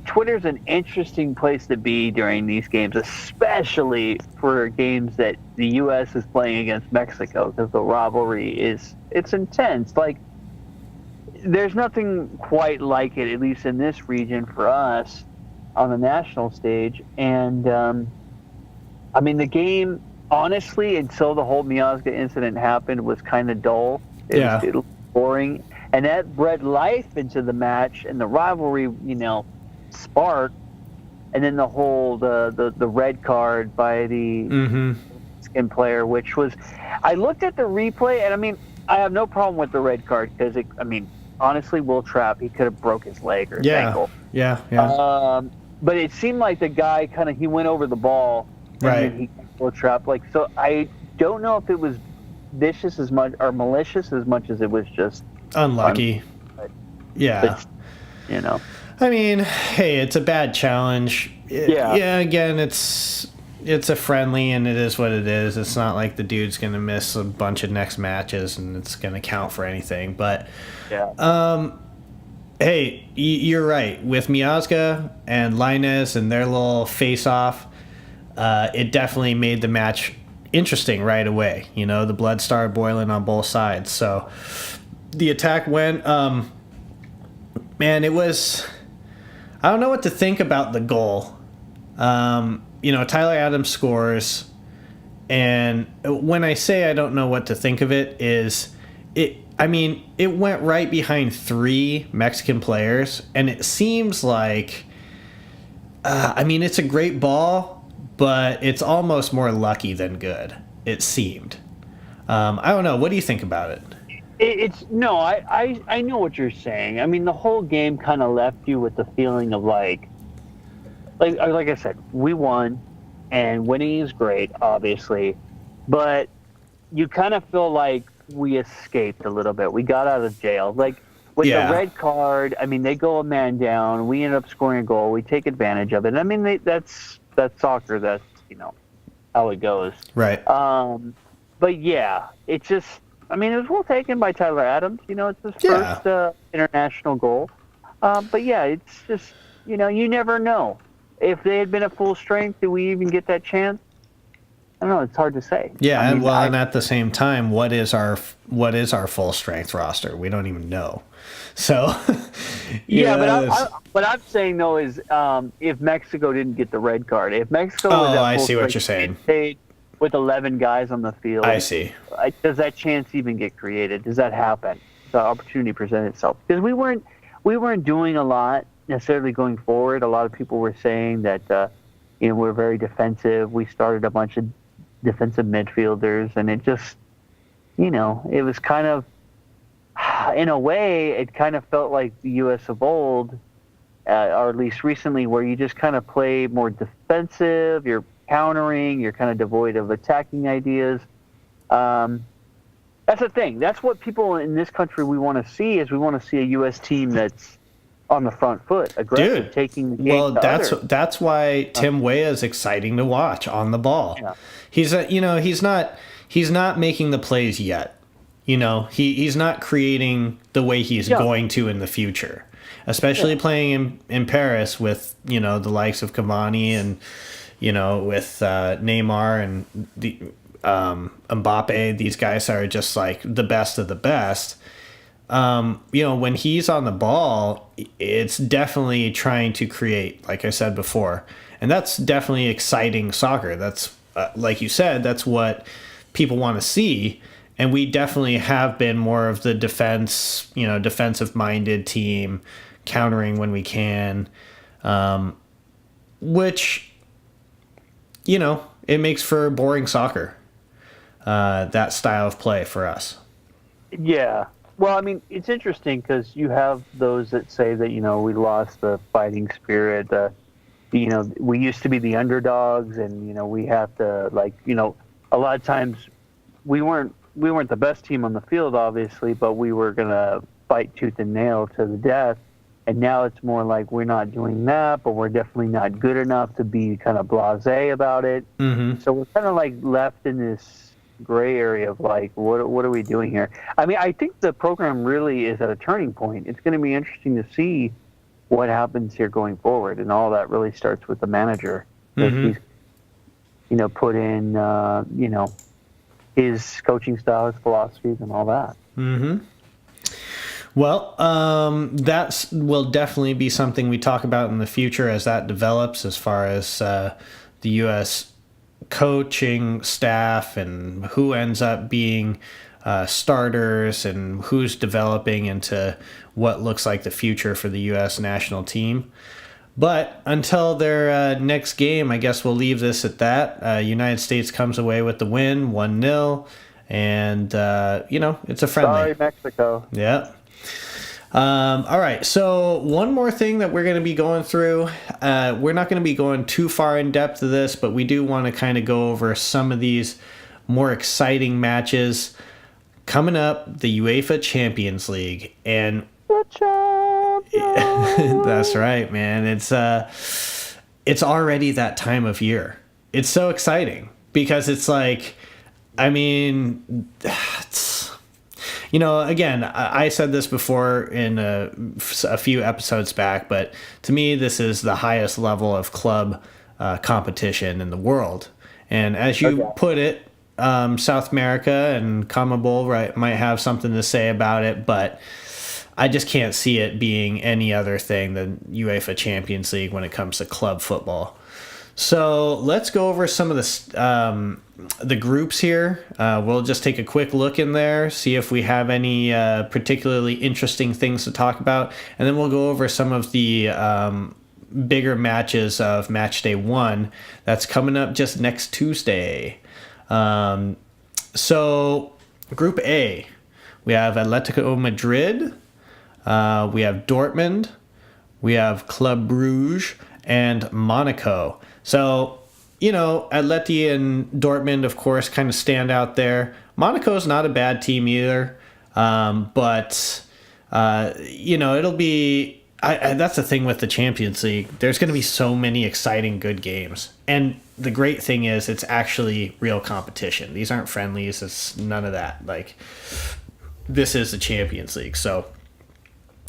Twitter's an interesting place to be during these games, especially for games that the U.S. is playing against Mexico, because the rivalry it's intense. Like, there's nothing quite like it, at least in this region for us, on the national stage. And I mean, the game, honestly, until the whole Miazga incident happened, was kind of dull. It was boring, and that bred life into the match and the rivalry. Spark, and then the whole the red card by the skin player, which was, I looked at the replay, and I mean, I have no problem with the red card because honestly, Will Trapp, he could have broke his leg or his ankle. But it seemed like the guy he went over the ball, and then he Will Trapp, so I don't know if it was vicious as much or malicious as much as it was just unlucky. But, I mean, hey, it's a bad challenge. Again, it's a friendly, and it is what it is. It's not like the dude's going to miss a bunch of next matches, and it's going to count for anything. But, hey, you're right. With Miazga and Lainez and their little face-off, it definitely made the match interesting right away. The blood started boiling on both sides. So the attack went... man, it was... I don't know what to think about the goal. Tyler Adams scores, and when I say I don't know what to think of it, it went right behind 3 Mexican players, and it seems like, it's a great ball, but it's almost more lucky than good, it seemed. I don't know. What do you think about it? I know what you're saying. I mean, the whole game kind of left you with the feeling of like I said, we won, and winning is great, obviously, but you kind of feel like we escaped a little bit. We got out of jail. Like with the red card, I mean, they go a man down. We end up scoring a goal. We take advantage of it. I mean, that's soccer. That's how it goes. Right. But yeah, it just. I mean, it was well taken by Tyler Adams. It's his first international goal. But yeah, it's just, you never know. If they had been at full strength, do we even get that chance? I don't know. It's hard to say. Yeah, and at the same time, what is our full strength roster? We don't even know. So, but what I'm saying though is, if Mexico didn't get the red card, if Mexico was at I full see what you're strength, saying. With 11 guys on the field. I see. Does that chance even get created? Does that happen? The opportunity present itself? Because we weren't doing a lot necessarily going forward. A lot of people were saying that we're very defensive. We started a bunch of defensive midfielders, and it just it was kind of, in a way, it kind of felt like the U.S. of old, or at least recently, where you just kind of play more defensive. You're countering, you're kind of devoid of attacking ideas. That's the thing. That's what people in this country we want to see, is we want to see a U.S. team that's on the front foot, aggressive, taking the game. Well, that's why Tim Weah is exciting to watch on the ball. Yeah. He's not making the plays yet. he's not creating the way he's going to in the future, especially playing in Paris with, the likes of Cavani and, with Neymar and the Mbappe. These guys are just like the best of the best. When he's on the ball, it's definitely trying to create, like I said before, and that's definitely exciting soccer. That's like you said, that's what people want to see. And we definitely have been more of the defensive minded team, countering when we can, which, it makes for boring soccer, that style of play for us. Yeah. Well, I mean, it's interesting because you have those that say that, we lost the fighting spirit. We used to be the underdogs and, we have to, a lot of times we weren't the best team on the field, obviously, but we were going to fight tooth and nail to the death. And now it's more like we're not doing that, but we're definitely not good enough to be kind of blasé about it. Mm-hmm. So we're kind of like left in this gray area of like, what are we doing here? I mean, I think the program really is at a turning point. It's going to be interesting to see what happens here going forward. And all that really starts with the manager. Mm-hmm. He's, put in, his coaching style, his philosophies, and all that. Mm-hmm. Well, that will definitely be something we talk about in the future as that develops, as far as the U.S. coaching staff and who ends up being starters and who's developing into what looks like the future for the U.S. national team. But until their next game, I guess we'll leave this at that. United States comes away with the win, 1-0. And, it's a friendly. Sorry, Mexico. Yeah. All right. So one more thing that we're going to be going through. We're not going to be going too far in depth to this, but we do want to kind of go over some of these more exciting matches coming up. The UEFA Champions League. And that's right, man. It's already that time of year. It's so exciting because it's like, I mean, again, I said this before in a few episodes back, but to me, this is the highest level of club competition in the world. And as you put it, South America and CONMEBOL might have something to say about it, but I just can't see it being any other thing than UEFA Champions League when it comes to club football. So let's go over some of the groups here. We'll just take a quick look in there, see if we have any particularly interesting things to talk about, and then we'll go over some of the bigger matches of Match Day 1 that's coming up just next Tuesday. So Group A, we have Atletico Madrid, we have Dortmund, we have Club Brugge, and Monaco. So, Atleti and Dortmund, of course, kind of stand out there. Monaco's not a bad team either. But it'll be... that's the thing with the Champions League. There's going to be so many exciting, good games. And the great thing is it's actually real competition. These aren't friendlies. It's none of that. Like, this is the Champions League. So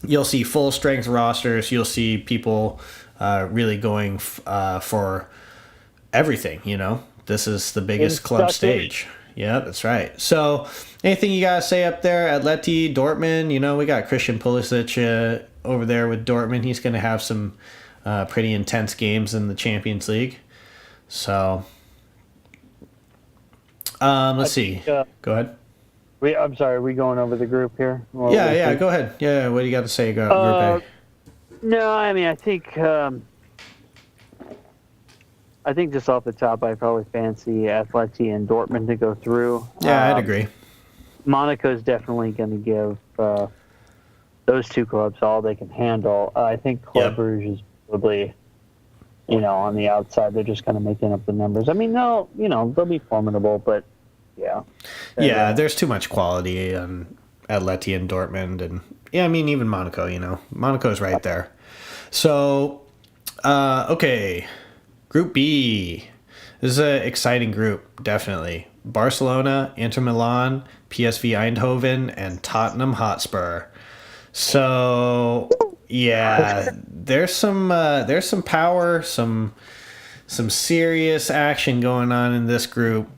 you'll see full-strength rosters. You'll see people... really going for everything, This is the biggest club stage. Yeah, that's right. So, anything you gotta say up there? Atleti, Dortmund, we got Christian Pulisic over there with Dortmund. He's gonna have some pretty intense games in the Champions League. So, let's see. Go ahead. I'm sorry. Are we going over the group here? Well, yeah. Go ahead. Yeah. What do you got to say? Group A. No, I mean, I think just off the top, I probably fancy Atleti and Dortmund to go through. Yeah, I'd agree. Monaco is definitely going to give those two clubs all they can handle. I think Club Brugge is probably, on the outside. They're just kind of making up the numbers. I mean, they'll be formidable, but yeah. Yeah, there's too much quality on Atleti and Dortmund, and even Monaco. Monaco's right there. So, okay, Group B, This is an exciting group, definitely. Barcelona, Inter Milan, PSV Eindhoven, and Tottenham Hotspur. So yeah, there's some power, some serious action going on in this group.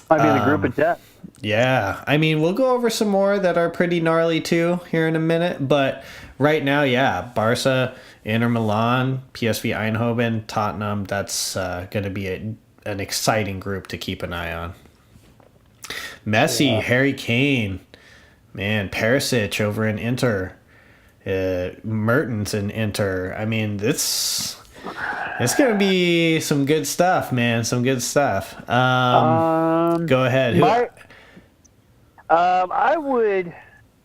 Might be the group of death. Yeah, I mean, we'll go over some more that are pretty gnarly too here in a minute, but right now, yeah, Barca, Inter Milan, PSV Eindhoven, Tottenham, that's going to be an exciting group to keep an eye on. Messi, Harry Kane, man, Perisic over in Inter, Mertens in Inter. I mean, it's going to be some good stuff, man, some good stuff. Go ahead. I would...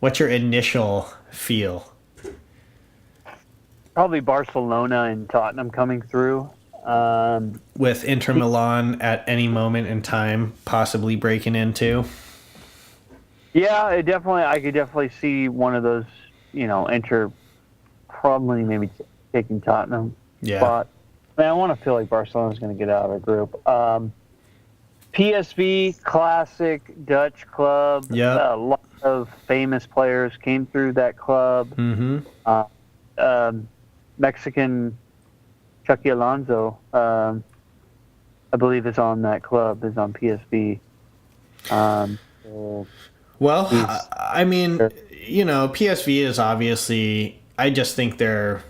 What's your initial feel? Probably Barcelona and Tottenham coming through. With Inter Milan at any moment in time possibly breaking into? Yeah, I could definitely see one of those, Inter probably maybe taking Tottenham spot. I want to feel like Barcelona's going to get out of the group. PSV, classic Dutch club. Yeah. A lot of famous players came through that club. Mm-hmm. Mexican Chucky Alonso, I believe, is on that club, is on PSV. Well, I mean, PSV is obviously, I just think they're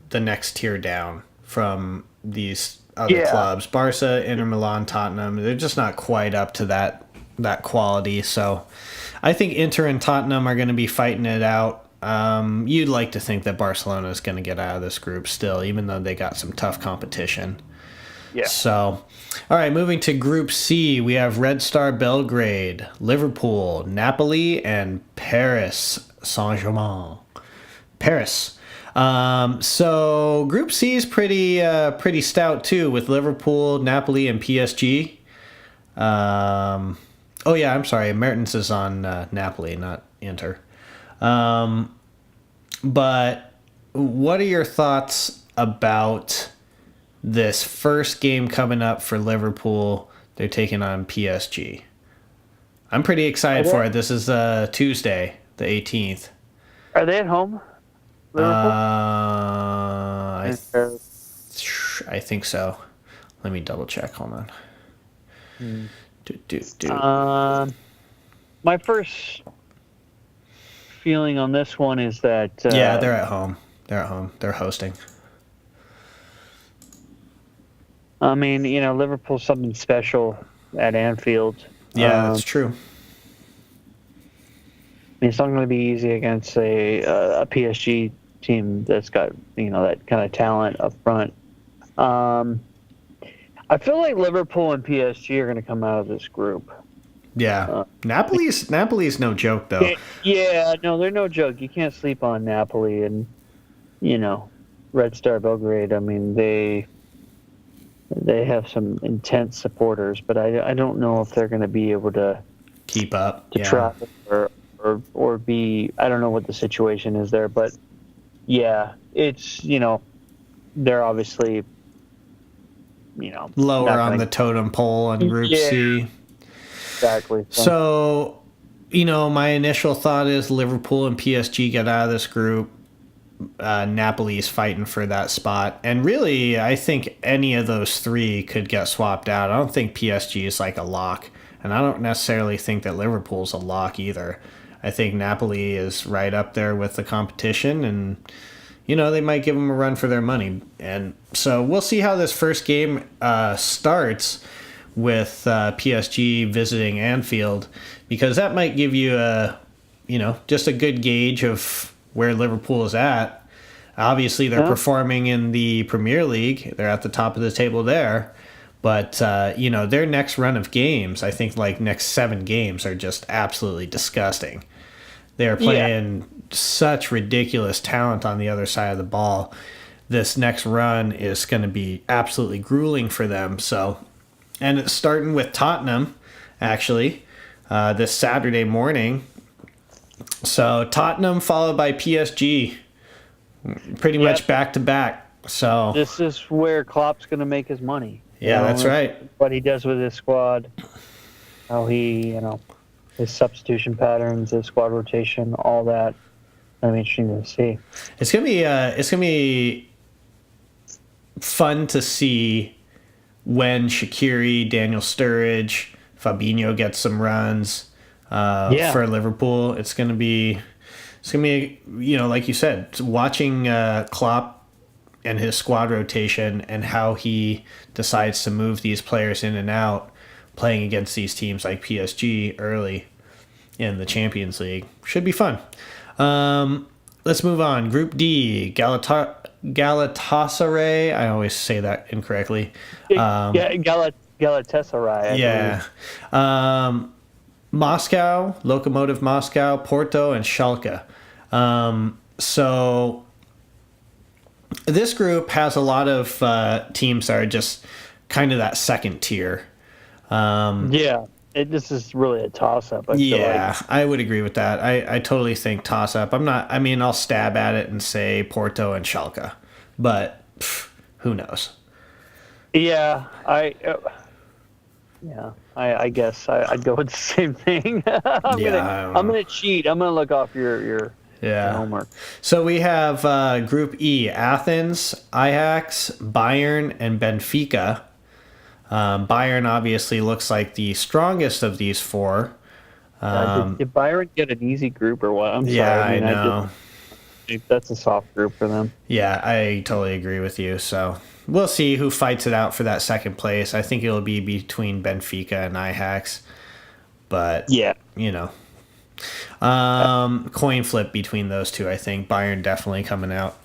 the next tier down from these other clubs. Barca, Inter Milan, Tottenham, they're just not quite up to that quality. So I think Inter and Tottenham are going to be fighting it out. You'd like to think that Barcelona is going to get out of this group still, even though they got some tough competition. Yeah. So, all right, moving to Group C, we have Red Star Belgrade, Liverpool, Napoli, and Paris Saint-Germain. Paris. So Group C is pretty stout too, with Liverpool, Napoli, and PSG. I'm sorry, Mertens is on Napoli, not Inter. But what are your thoughts about this first game coming up for Liverpool? They're taking on PSG. I'm pretty excited for it. This is Tuesday, the 18th. Are they at home, Liverpool? I think so. Let me double check. Hold on. My first feeling on this one is that... they're at home. They're hosting. I mean, Liverpool's something special at Anfield. Yeah, that's true. It's not going to be easy against a PSG team that's got, that kind of talent up front. I feel like Liverpool and PSG are going to come out of this group. Yeah, Napoli's no joke though. Yeah, no, they're no joke. You can't sleep on Napoli and Red Star Belgrade. I mean, they have some intense supporters, but I don't know if they're going to be able to keep up to travel or be. I don't know what the situation is there, but yeah, it's they're obviously lower on the totem pole in Group C. Exactly. So, my initial thought is Liverpool and PSG get out of this group. Napoli's fighting for that spot. And really, I think any of those three could get swapped out. I don't think PSG is like a lock. And I don't necessarily think that Liverpool's a lock either. I think Napoli is right up there with the competition. And, they might give them a run for their money. And so we'll see how this first game starts with PSG visiting Anfield, because that might give you just a good gauge of where Liverpool is at. Obviously, they're performing in the Premier League. They're at the top of the table there. But, their next run of games, I think like next 7 games, are just absolutely disgusting. They're playing such ridiculous talent on the other side of the ball. This next run is going to be absolutely grueling for them. So, and it's starting with Tottenham, actually, this Saturday morning. So Tottenham followed by PSG, pretty much back to back. So this is where Klopp's going to make his money. Yeah, that's right. What he does with his squad, how he, his substitution patterns, his squad rotation, all that. I'm interesting to see. It's gonna be fun to see when Shaqiri, Daniel Sturridge, Fabinho gets some runs for Liverpool. It's gonna be like you said, watching Klopp and his squad rotation and how he decides to move these players in and out, playing against these teams like PSG early in the Champions League should be fun. Let's move on. Group D, Galatasaray. I always say that incorrectly. Galatasaray. Yeah. Moscow, Lokomotiv Moscow, Porto, and Schalke. So this group has a lot of teams that are just kind of that second tier. This is really a toss-up. I would agree with that. I totally think toss-up. I'll stab at it and say Porto and Schalke, but who knows? Yeah, I guess I'd go with the same thing. I'm gonna cheat. I'm gonna look off your homework. So we have Group E: Athens, Ajax, Bayern, and Benfica. Bayern obviously looks like the strongest of these four. Did Bayern get an easy group or what? I'm sorry. I know. That's a soft group for them. Yeah, I totally agree with you. So we'll see who fights it out for that second place. I think it'll be between Benfica and Ajax. But, coin flip between those two, I think. Bayern definitely coming out.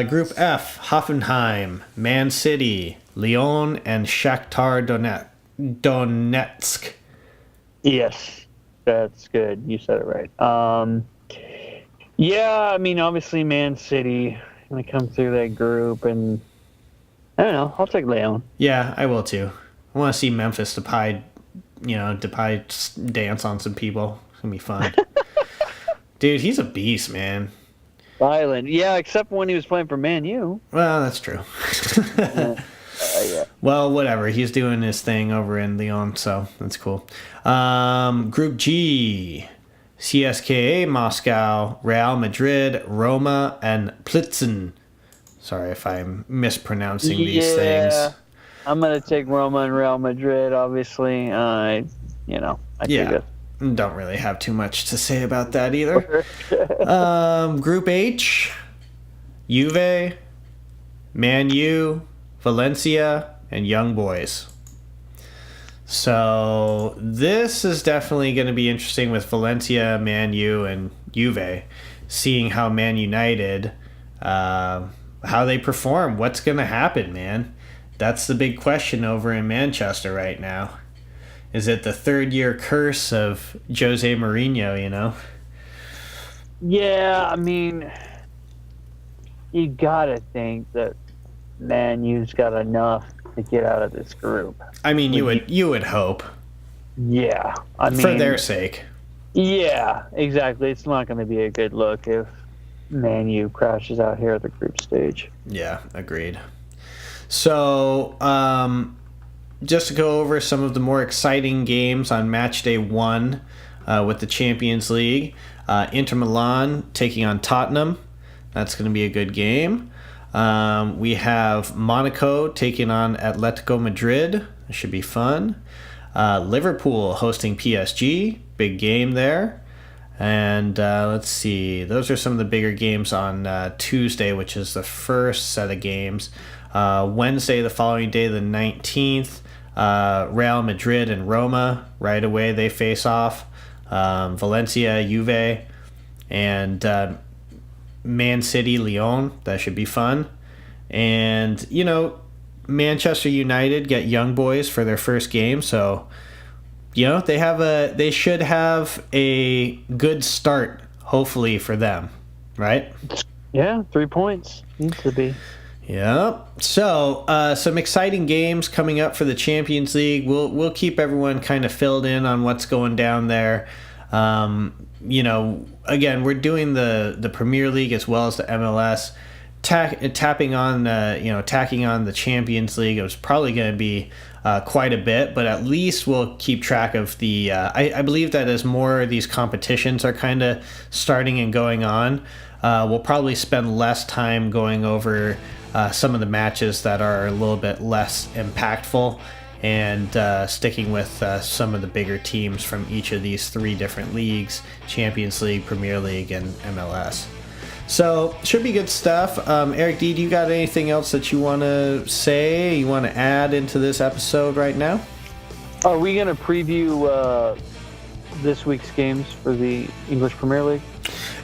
Group F: Hoffenheim, Man City, Lyon, and Shakhtar Donetsk. Yes, that's good. You said it right. Obviously Man City going to come through that group, and I don't know. I'll take Lyon. Yeah, I will too. I want to see Memphis Depay dance on some people. It's going to be fun. Dude, he's a beast, man. Violent. Yeah, except when he was playing for Man U. Well, that's true. Well, whatever. He's doing his thing over in Lyon, so that's cool. Group G: CSKA Moscow, Real Madrid, Roma, and Plitzen. Sorry if I'm mispronouncing these things. I'm going to take Roma and Real Madrid, obviously. Don't really have too much to say about that either. Group H: Juve, Man U, Valencia, and Young Boys. So this is definitely going to be interesting with Valencia, Man U, and Juve, seeing how Man United, how they perform. What's going to happen, man? That's the big question over in Manchester right now. Is it the third-year curse of Jose Mourinho, Yeah, you got to think that Man U's got enough to get out of this group. You would hope. Yeah, for their sake. Yeah, exactly. It's not going to be a good look if Man U crashes out here at the group stage. Yeah, agreed. So, just to go over some of the more exciting games on match day 1 with the Champions League. Inter Milan taking on Tottenham. That's going to be a good game. We have Monaco taking on Atletico Madrid. That should be fun. Liverpool hosting PSG. Big game there. And let's see. Those are some of the bigger games on Tuesday, which is the first set of games. Wednesday, the following day, the 19th, Real Madrid and Roma. Right away, they face off. Valencia, Juve, and Man City, Lyon. That should be fun. And, Manchester United get Young Boys for their first game, so they should have a good start, hopefully, for them, right? Yeah, 3 points needs to be. Yep. So some exciting games coming up for the Champions League. We'll keep everyone kind of filled in on what's going down there. Again, we're doing the Premier League as well as the MLS. tacking on the Champions League. It was probably going to be quite a bit, but at least we'll keep track of the. I believe that as more of these competitions are kind of starting and going on, we'll probably spend less time going over some of the matches that are a little bit less impactful, and sticking with some of the bigger teams from each of these 3 different leagues: Champions League, Premier League, and MLS. So, should be good stuff. Eric D., do you got anything else that you want to say, you want to add into this episode right now? Are we going to preview this week's games for the English Premier League?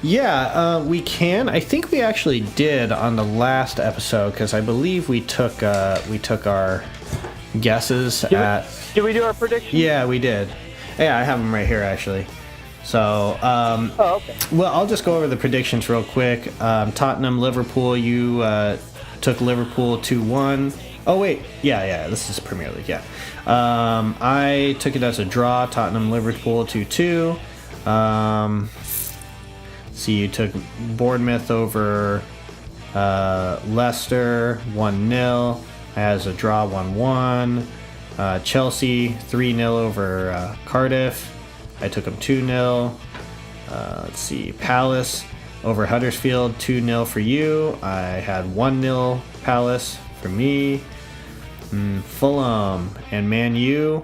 Yeah, we can. I think we actually did on the last episode, because I believe we took our guesses Did we do our predictions? Yeah, we did. Yeah, I have them right here, actually. So, okay. Well, I'll just go over the predictions real quick. Tottenham, Liverpool, you took Liverpool 2-1. Oh, wait. Yeah, this is Premier League, yeah. I took it as a draw, Tottenham, Liverpool 2-2. See, you took Bournemouth over Leicester 1-0. I had as a draw 1-1. Chelsea 3-0 over Cardiff. I took them 2-0. Let's see. Palace over Huddersfield, 2-0 for you. I had 1-0 Palace for me. Fulham and Man U.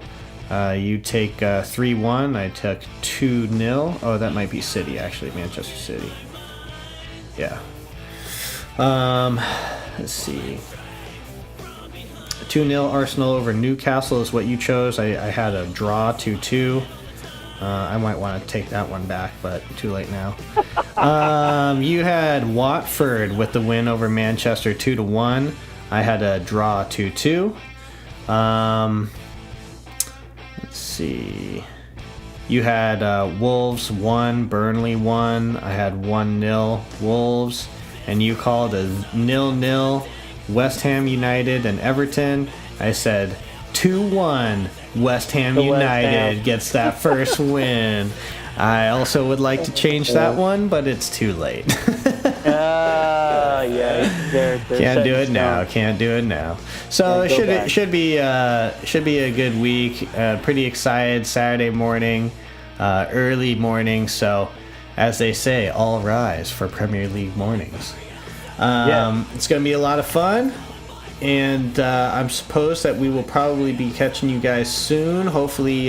You take 3-1. I took 2-0. Oh, that might be City, actually. Manchester City. Yeah. Let's see. 2-0 Arsenal over Newcastle is what you chose. I had a draw 2-2. I might want to take that one back, but too late now. You had Watford with the win over Manchester 2-1. I had a draw 2-2. Let's see. You had Wolves 1, Burnley 1. I had 1-0 Wolves. And you called a 0-0 West Ham United and Everton. I said 2-1 West Ham United gets that first win. I also would like to change that one, but it's too late. Yeah. Can't do it now. So it should be a good week. Pretty excited. Saturday morning, early morning. So, as they say, all rise for Premier League mornings. It's going to be a lot of fun. And I'm supposed that we will probably be catching you guys soon. Hopefully,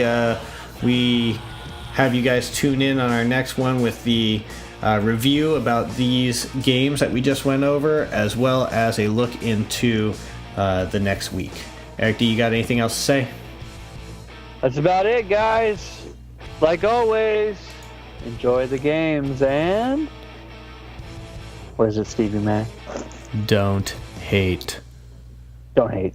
we have you guys tune in on our next one with the review about these games that we just went over, as well as a look into the next week. Eric, do you got anything else to say? That's about it, guys. Like always, enjoy the games and... What is it, Stevie Mac? Don't hate. Don't hate.